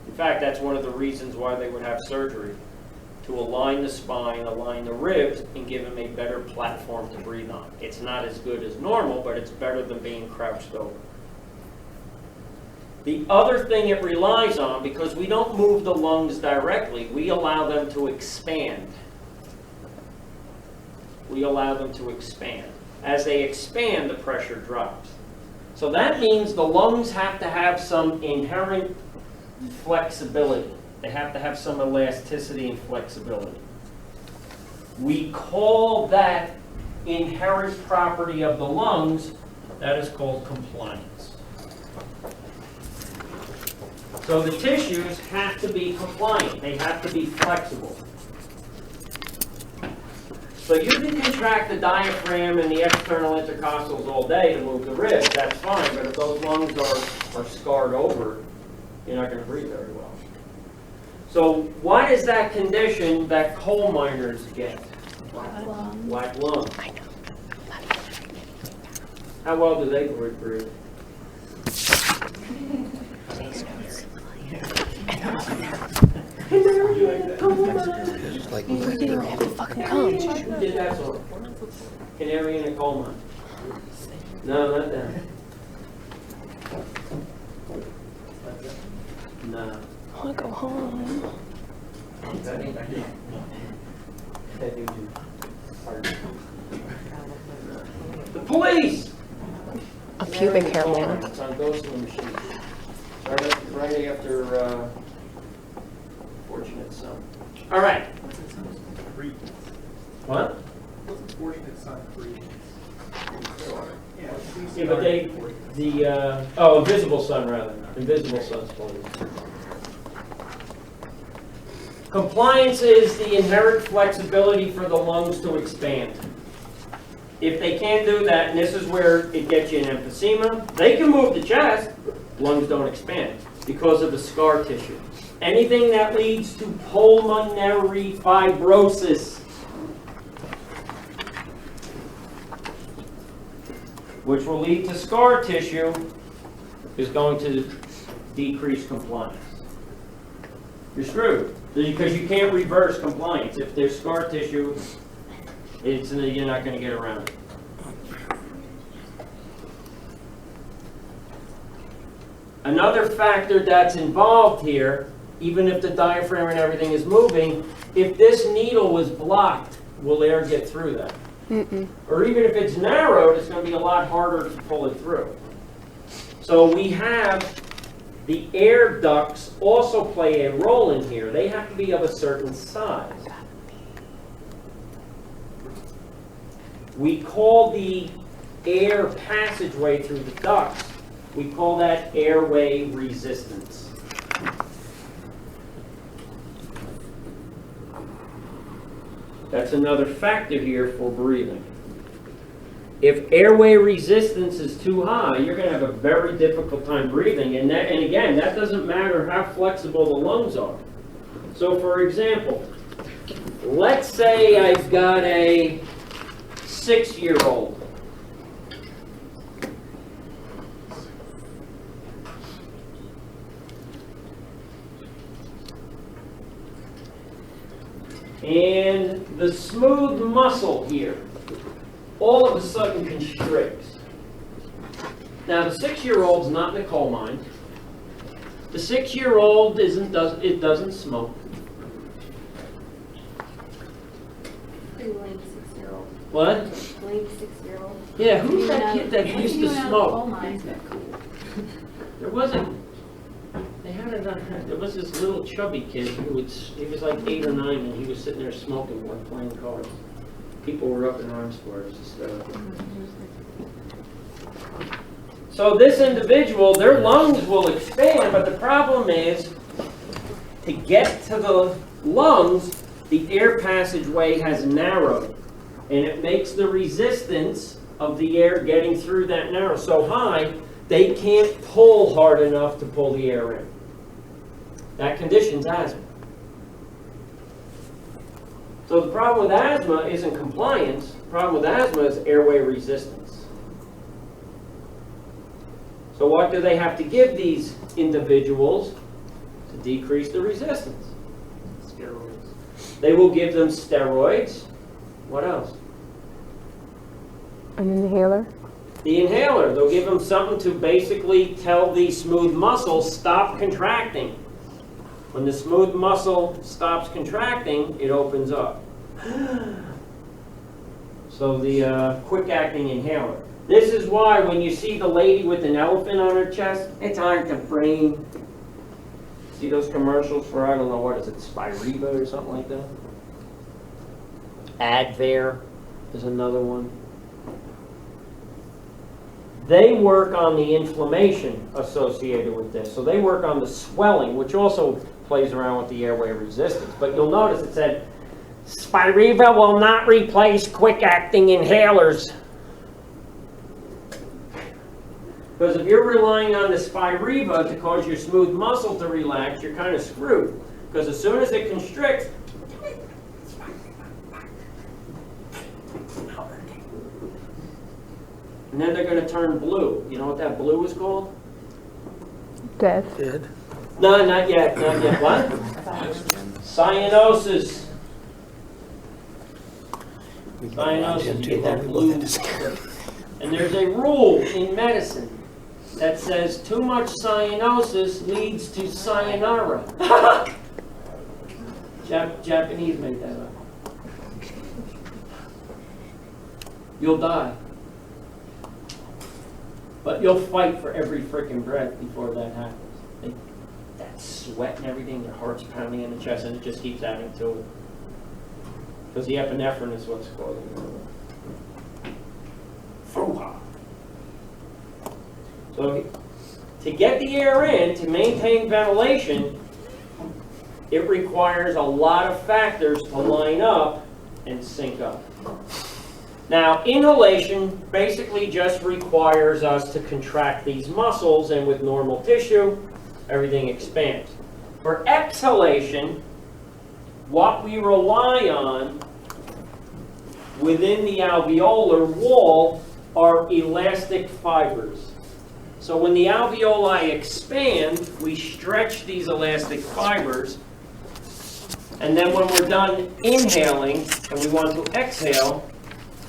In fact, that's one of the reasons why they would have surgery. To align the spine, align the ribs, and give them a better platform to breathe on. It's not as good as normal, but it's better than being crouched over. The other thing it relies on, because we don't move the lungs directly, we allow them to expand. We allow them to expand. As they expand, the pressure drops. So that means the lungs have to have some inherent flexibility. They have to have some elasticity and flexibility. We call that inherent property of the lungs, that is called compliance. So the tissues have to be compliant. They have to be flexible. So you can contract the diaphragm and the external intercostals all day to move the ribs, that's fine, but if those lungs are scarred over, you're not going to breathe very well. So what is that condition that coal miners get? Black lung. I know. How well do they breathe? Just like We didn't even have to fucking come. Who did that sort? Canary in a coal mine. No, not that. No. I want to go home. The police! A pubic hair man. It's on Ghost in the Machine. Right after Fortunate Son. All right. What? Fortunate Son 3. Yeah, but Invisible Son rather. Invisible Son's police. Compliance is the inherent flexibility for the lungs to expand. If they can't do that, and this is where it gets you an emphysema, they can move the chest, lungs don't expand because of the scar tissue. Anything that leads to pulmonary fibrosis, which will lead to scar tissue, is going to decrease compliance. You're screwed, because you can't reverse compliance. If there's scar tissue, you're not going to get around it. Another factor that's involved here, even if the diaphragm and everything is moving, if this needle was blocked, will air get through that? Or even if it's narrowed, it's going to be a lot harder to pull it through. So we have the air ducts also play a role in here. They have to be of a certain size. We call the air passageway through the ducts, we call that airway resistance. That's another factor here for breathing. If airway resistance is too high, you're going to have a very difficult time breathing. And again, that doesn't matter how flexible the lungs are. So for example, let's say I've got a 6-year-old. And the smooth muscle here all of a sudden constricts. Now the 6-year-old's not in the coal mine. The 6-year-old doesn't smoke. Pretty lame 6-year-old. What? Lame 6-year-old. Yeah, who's that kid that used to smoke? There wasn't. They had it on. There was this little chubby kid he was like 8 or 9, and he was sitting there smoking while playing cards. People were up in arms for it. So this individual, their lungs will expand, but the problem is to get to the lungs, the air passageway has narrowed, and it makes the resistance of the air getting through that narrow so high, they can't pull hard enough to pull the air in. That condition's asthma. So the problem with asthma isn't compliance. The problem with asthma is airway resistance. So what do they have to give these individuals to decrease the resistance? Steroids. They will give them steroids. What else? An inhaler? The inhaler. They'll give them something to basically tell the smooth muscle, stop contracting. When the smooth muscle stops contracting, it opens up. So the quick-acting inhaler. This is why when you see the lady with an elephant on her chest, it's hard to breathe. See those commercials for, I don't know, what is it, Spiriva or something like that? Advair is another one. They work on the inflammation associated with this. So they work on the swelling, which also plays around with the airway resistance. But you'll notice it said, Spiriva will not replace quick-acting inhalers. Because if you're relying on the Spiriva to cause your smooth muscle to relax, you're kind of screwed. Because as soon as it constricts, and then they're going to turn blue. You know what that blue is called? Death. No, not yet. Not yet. What? Cyanosis. Cyanosis. You get that blue. And there's a rule in medicine that says too much cyanosis leads to sayonara. Japanese made that up. You'll die. But you'll fight for every freaking breath before that happens. That sweat and everything, your heart's pounding in the chest, and it just keeps adding to it. Because the epinephrine is what's causing it. Fuha. So to get the air in, to maintain ventilation, It requires a lot of factors to line up and sync up. Now, inhalation basically just requires us to contract these muscles, and with normal tissue, everything expands. For exhalation, what we rely on within the alveolar wall are elastic fibers. So when the alveoli expand, we stretch these elastic fibers, and then when we're done inhaling and we want to exhale,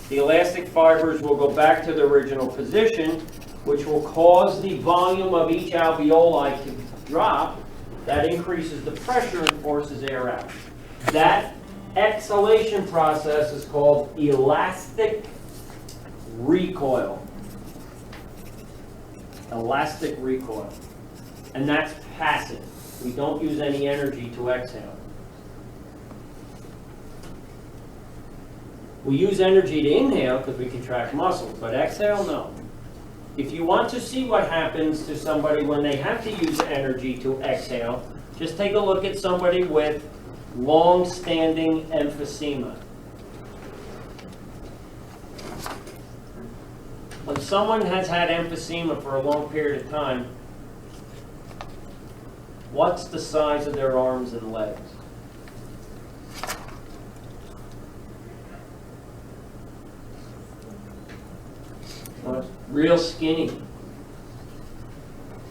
the elastic fibers will go back to the original position, which will cause the volume of each alveoli to drop. That increases the pressure and forces air out. That exhalation process is called elastic recoil. Elastic recoil. And that's passive. We don't use any energy to exhale. We use energy to inhale because we contract muscles, but exhale, no. If you want to see what happens to somebody when they have to use energy to exhale, just take a look at somebody with long-standing emphysema. When someone has had emphysema for a long period of time, what's the size of their arms and legs? Well, real skinny.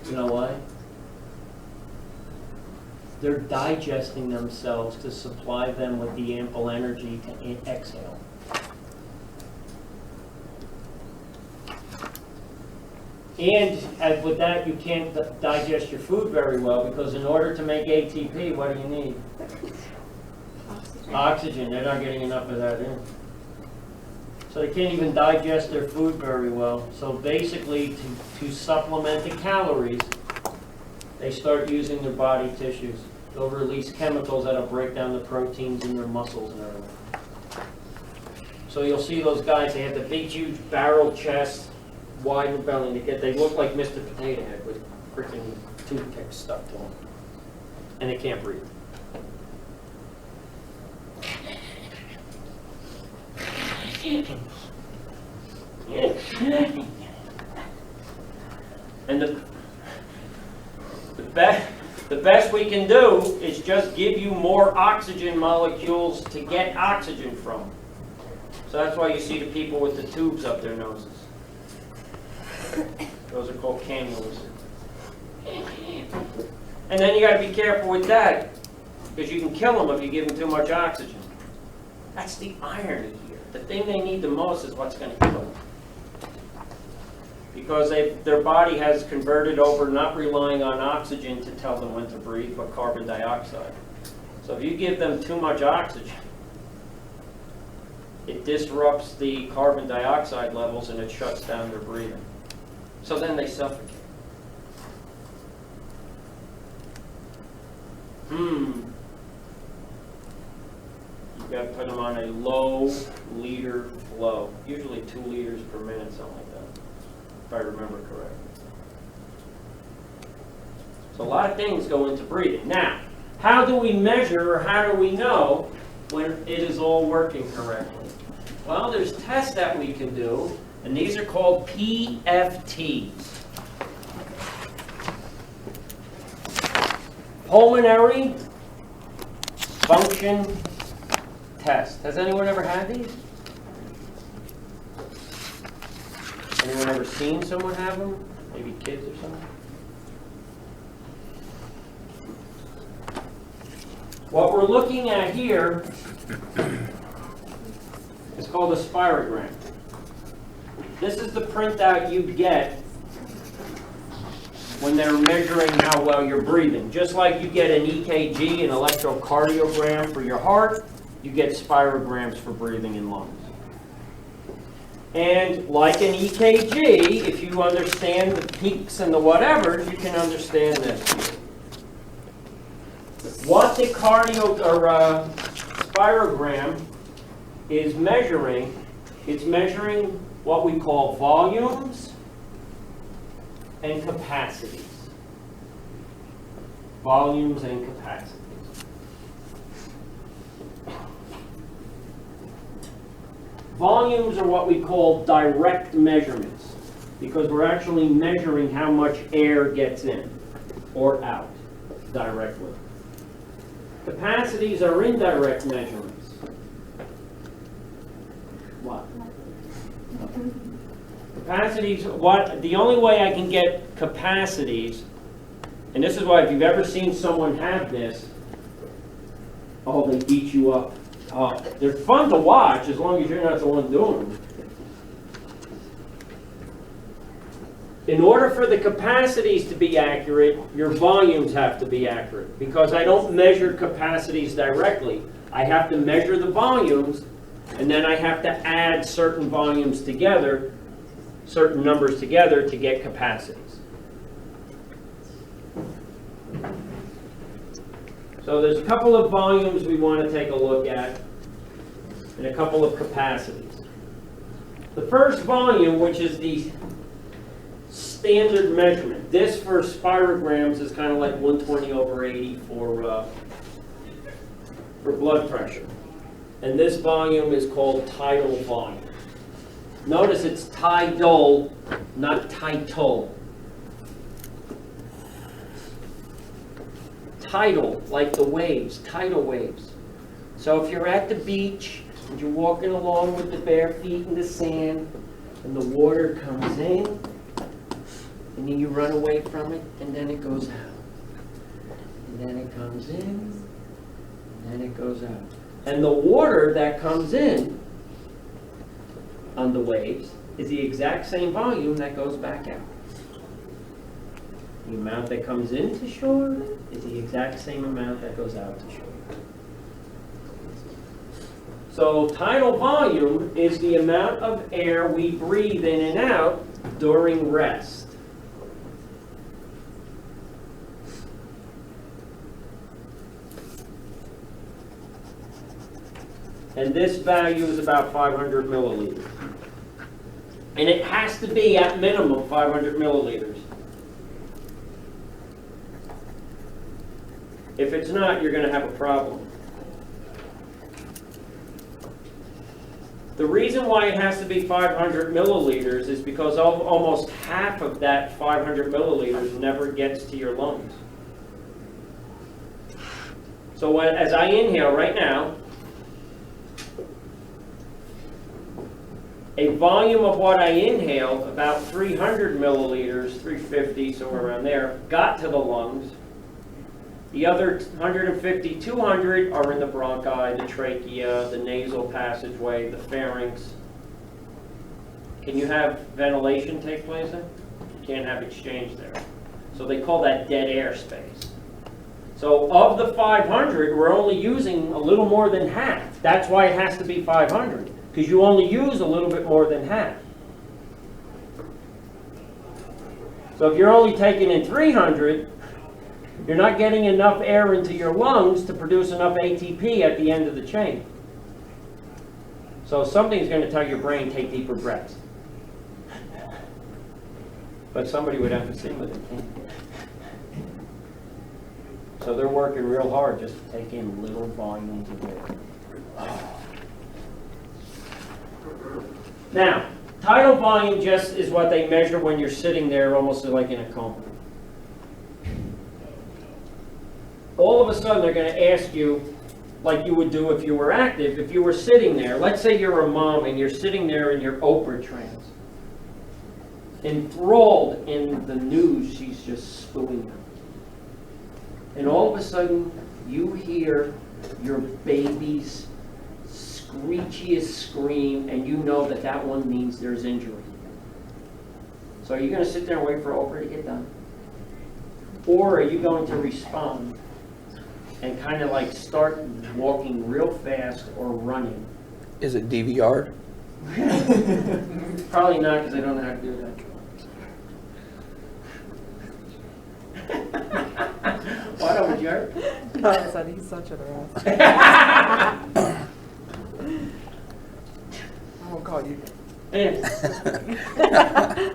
You know why? They're digesting themselves to supply them with the ample energy to exhale. And with that, you can't digest your food very well, because in order to make ATP, what do you need? Oxygen. They're not getting enough of that in. So they can't even digest their food very well. So basically, to supplement the calories, they start using their body tissues. They'll release chemicals that'll break down the proteins in their muscles and everything. So you'll see those guys, they have the big, huge barrel chest, wide belly. They look like Mr. Potato Head with freaking toothpicks stuck to them. And they can't breathe. And the best we can do is just give you more oxygen molecules to get oxygen from. So that's why you see the people with the tubes up their noses. Those are called cannulas. And then you got to be careful with that, because you can kill them if you give them too much oxygen. That's the irony here. The thing they need the most is what's going to kill them. Because their body has converted over not relying on oxygen to tell them when to breathe, but carbon dioxide. So if you give them too much oxygen, it disrupts the carbon dioxide levels and it shuts down their breathing. So then they suffocate. You've got to put them on a low liter flow, usually 2 liters per minute, something like that, if I remember correctly. So a lot of things go into breathing. Now, how do we measure, or how do we know when it is all working correctly? Well, there's tests that we can do, and these are called PFTs. Pulmonary function test. Has anyone ever had these? Anyone ever seen someone have them? Maybe kids or something? What we're looking at here is called a spirogram. This is the printout you get when they're measuring how well you're breathing. Just like you get an EKG, an electrocardiogram for your heart, you get spirograms for breathing in lungs. And like an EKG, if you understand the peaks and the whatever, you can understand this. What the spirogram is measuring, it's measuring what we call volumes and capacities. Volumes and capacities. Volumes are what we call direct measurements, because we're actually measuring how much air gets in or out directly. Capacities are indirect measurements. What? Capacities, the only way I can get capacities, and this is why if you've ever seen someone have this, oh, they beat you up. Oh, they're fun to watch as long as you're not the one doing them. In order for the capacities to be accurate, your volumes have to be accurate, because I don't measure capacities directly. I have to measure the volumes, and then I have to add certain volumes together, certain numbers together to get capacities. So there's a couple of volumes we want to take a look at, and a couple of capacities. The first volume, which is the standard measurement. This for spirograms is kind of like 120/80 for blood pressure. And this volume is called tidal volume. Notice it's tidal, not tidal. Tidal, like the waves, tidal waves. So if you're at the beach and you're walking along with the bare feet in the sand and the water comes in, and then you run away from it, and then it goes out. And then it comes in, and then it goes out. And the water that comes in on the waves is the exact same volume that goes back out. The amount that comes into shore is the exact same amount that goes out to shore. So tidal volume is the amount of air we breathe in and out during rest. And this value is about 500 milliliters. And it has to be at minimum 500 milliliters. If it's not, you're going to have a problem. The reason why it has to be 500 milliliters is because almost half of that 500 milliliters never gets to your lungs. So as I inhale right now, a volume of what I inhaled, about 300 milliliters, 350, somewhere around there, got to the lungs. The other 150, 200 are in the bronchi, the trachea, the nasal passageway, the pharynx. Can you have ventilation take place there? You can't have exchange there. So they call that dead air space. So of the 500, we're only using a little more than half. That's why it has to be 500, because you only use a little bit more than half. So if you're only taking in 300, you're not getting enough air into your lungs to produce enough ATP at the end of the chain. So something's going to tell your brain, take deeper breaths. But somebody would have to sit with it. So they're working real hard just to take in little volumes of air. Now, tidal volume just is what they measure when you're sitting there almost like in a coma. All of a sudden they're going to ask you, like you would do if you were active, if you were sitting there. Let's say you're a mom and you're sitting there in your Oprah trance, enthralled in the news she's just spewing out. And all of a sudden you hear your baby's screechiest scream, and you know that that one means there's injury. So are you going to sit there and wait for Oprah to get done? Or are you going to respond and kind of like start walking real fast or running? Is it DVR? Probably not, because I don't know how to do that. What up, jerk? God said he's such an ass. I won't call you.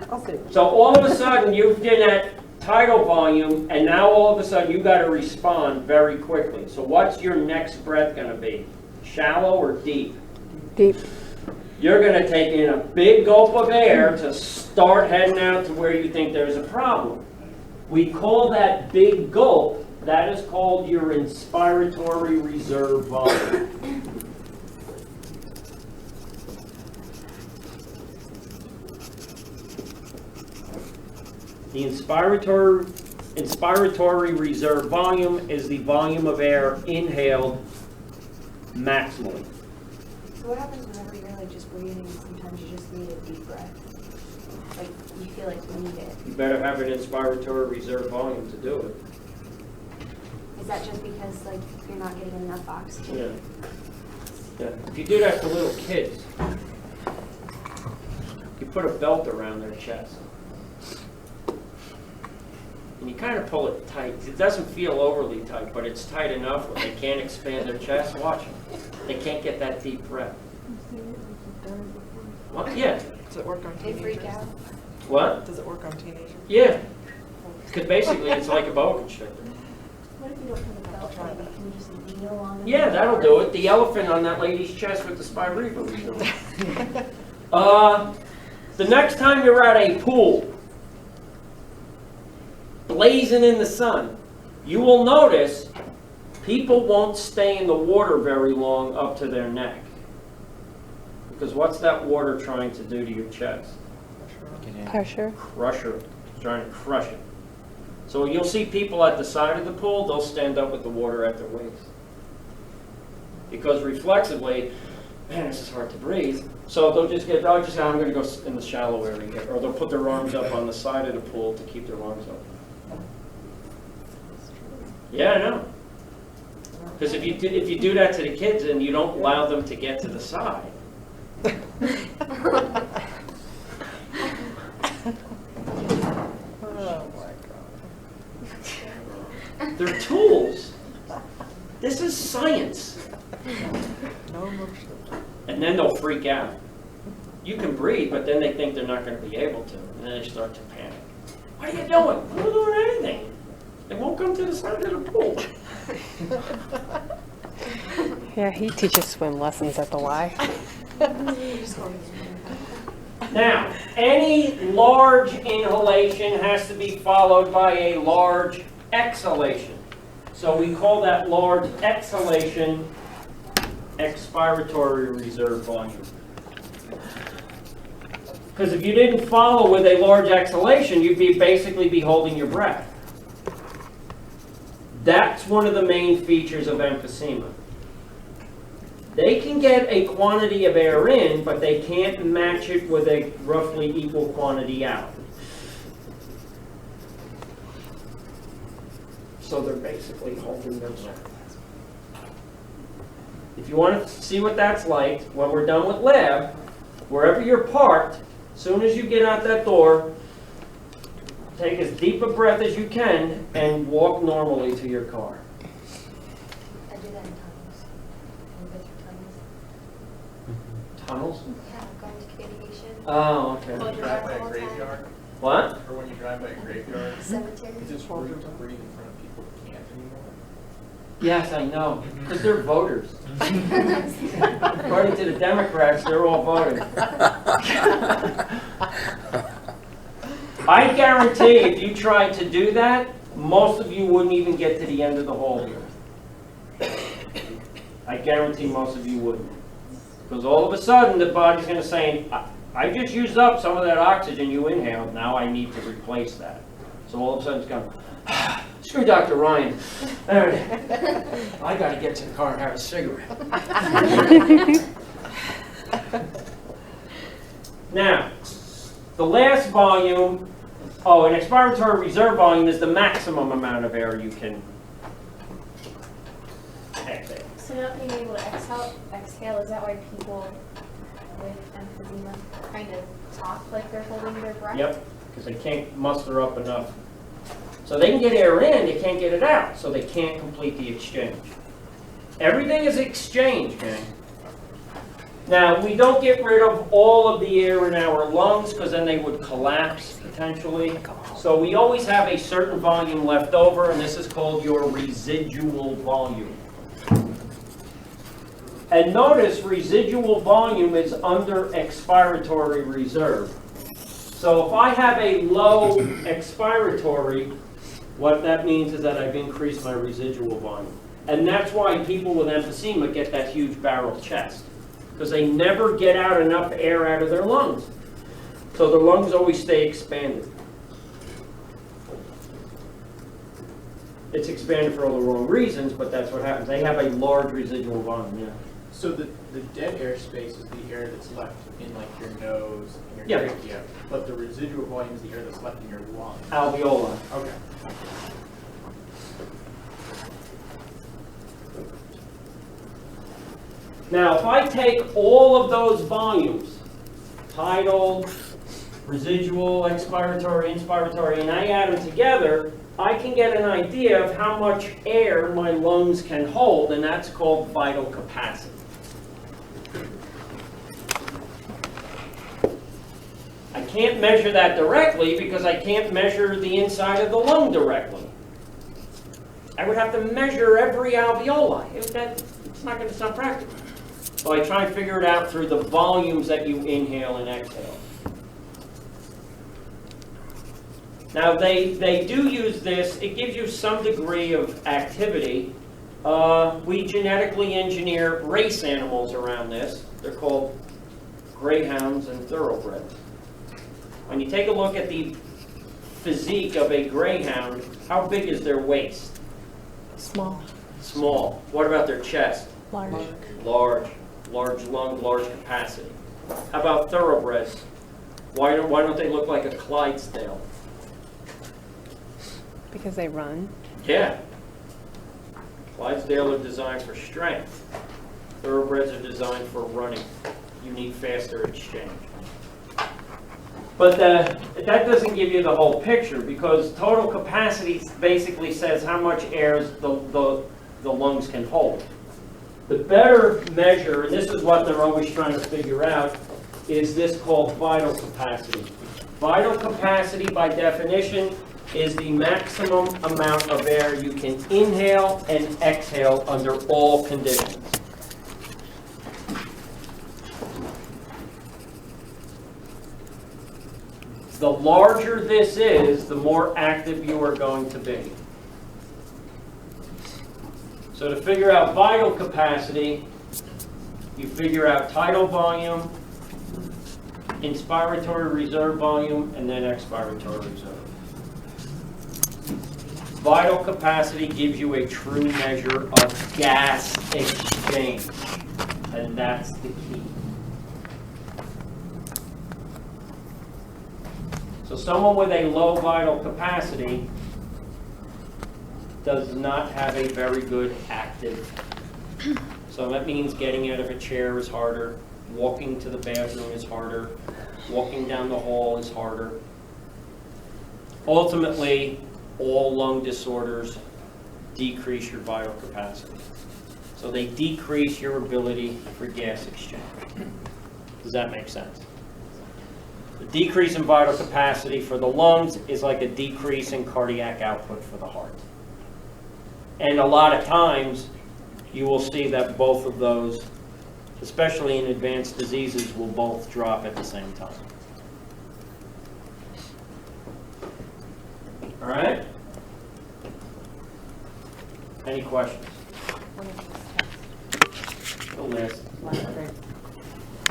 I'll say. So all of a sudden you've been at tidal volume, and now all of a sudden you've got to respond very quickly. So what's your next breath going to be? Shallow or deep? Deep. you're gonna take in a big gulp of air to start heading out to where you think there's a problem. We call that big gulp, that is called your inspiratory reserve volume. The inspiratory reserve volume is the volume of air inhaled maximally. So what happens whenever you're like just breathing, sometimes you just need a deep breath? Like, you feel like you need it. You better have an inspiratory reserve volume to do it. Is that just because like you're not getting enough oxygen? Yeah. Yeah. If you do that to little kids, you put a belt around their chest. And you kind of pull it tight. It doesn't feel overly tight, but it's tight enough where they can't expand their chest. Watch them. They can't get that deep breath. What? Yeah. Does it work on They teenagers? freak out. What? Does it work on teenagers? Yeah. Because basically it's like a boa constrictor. What if you don't put a belt on it? Can you just kneel on it? Yeah, that'll do it. The elephant on that lady's chest with the spirometry was doing it. The next time you're at a pool, blazing in the sun, you will notice people won't stay in the water very long up to their neck. Because what's that water trying to do to your chest? Pressure. Crusher. It's trying to crush it. So you'll see people at the side of the pool, they'll stand up with the water at their waist. Because reflexively, man, this is hard to breathe. So they'll just get, I'm going to go in the shallow area, or they'll put their arms up on the side of the pool to keep their lungs open. Yeah, I know. Because if you do that to the kids and you don't allow them to get to the side, Oh my God. they're tools. This is science. No emotion. And then they'll freak out. You can breathe, but then they think they're not going to be able to, and then they start to panic. What are you doing? I'm not doing anything. They won't come to the side of the pool. Yeah, he teaches swim lessons at the Y. Now, any large inhalation has to be followed by a large exhalation. So we call that large exhalation expiratory reserve volume. Because if you didn't follow with a large exhalation, you'd basically be holding your breath. That's one of the main features of emphysema. They can get a quantity of air in, but they can't match it with a roughly equal quantity out. So they're basically holding their breath. If you want to see what that's like, when we're done with lab, wherever you're parked, as soon as you get out that door, take as deep a breath as you can and walk normally to your car. I do that in tunnels. I go through tunnels. Tunnels? Yeah, going to communication. Oh, okay. Close your Drive eyes by a all the time. graveyard, What? or when you drive by a graveyard, Cemetery. it's just rude to breathe in front of people who can't anymore. Yes, I know, because they're voters. According to the Democrats, they're all voting. I guarantee if you tried to do that, most of you wouldn't even get to the end of the hall here. I guarantee most of you wouldn't. Because all of a sudden, the body's going to say, I just used up some of that oxygen you inhaled, now I need to replace that. So all of a sudden it's going, screw Dr. Ryan. I got to get to the car and have a cigarette. Now, the last volume, an expiratory reserve volume is the maximum amount of air you can exhale. So not being able to exhale, is that why people with emphysema kind of talk like they're holding their breath? Yep, because they can't muster up enough. So they can get air in, they can't get it out, so they can't complete the exchange. Everything is exchange, gang. Now, we don't get rid of all of the air in our lungs because then they would collapse potentially. So we always have a certain volume left over, and this is called your residual volume. And notice residual volume is under expiratory reserve. So if I have a low expiratory, what that means is that I've increased my residual volume. And that's why people with emphysema get that huge barrel chest, because they never get out enough air out of their lungs. So their lungs always stay expanded. It's expanded for all the wrong reasons, but that's what happens. They have a large residual volume, yeah. So the dead air space is the air that's left in like your nose and Yeah. your trachea, but the residual volume is the air that's left in your lungs. Alveoli. Okay. Now, if I take all of those volumes, tidal, residual, expiratory, inspiratory, and I add them together, I can get an idea of how much air my lungs can hold, and that's called vital capacity. I can't measure that directly because I can't measure the inside of the lung directly. I would have to measure every alveoli. It's not going to sound practical. So I try and figure it out through the volumes that you inhale and exhale. Now they do use this. It gives you some degree of activity. We genetically engineer race animals around this. They're called greyhounds and thoroughbreds. When you take a look at the physique of a greyhound, how big is their waist? Small. Small. What about their chest? Large. Large. Large lung, large capacity. How about thoroughbreds? Why don't they look like a Clydesdale? Because they run. Yeah. Clydesdale are designed for strength. Thoroughbreds are designed for running. You need faster exchange. But that doesn't give you the whole picture, because total capacity basically says how much air the lungs can hold. The better measure, and this is what they're always trying to figure out, is this called vital capacity. Vital capacity, by definition, is the maximum amount of air you can inhale and exhale under all conditions. The larger this is, the more active you are going to be. So to figure out vital capacity, you figure out tidal volume, inspiratory reserve volume, and then expiratory reserve. Vital capacity gives you a true measure of gas exchange, and that's the key. So someone with a low vital capacity does not have a very good active. So that means getting out of a chair is harder, walking to the bathroom is harder, walking down the hall is harder. Ultimately, all lung disorders decrease your vital capacity. So they decrease your ability for gas exchange. Does that make sense? The decrease in vital capacity for the lungs is like a decrease in cardiac output for the heart. And a lot of times, you will see that both of those, especially in advanced diseases, will both drop at the same time. All right? Any questions? The list.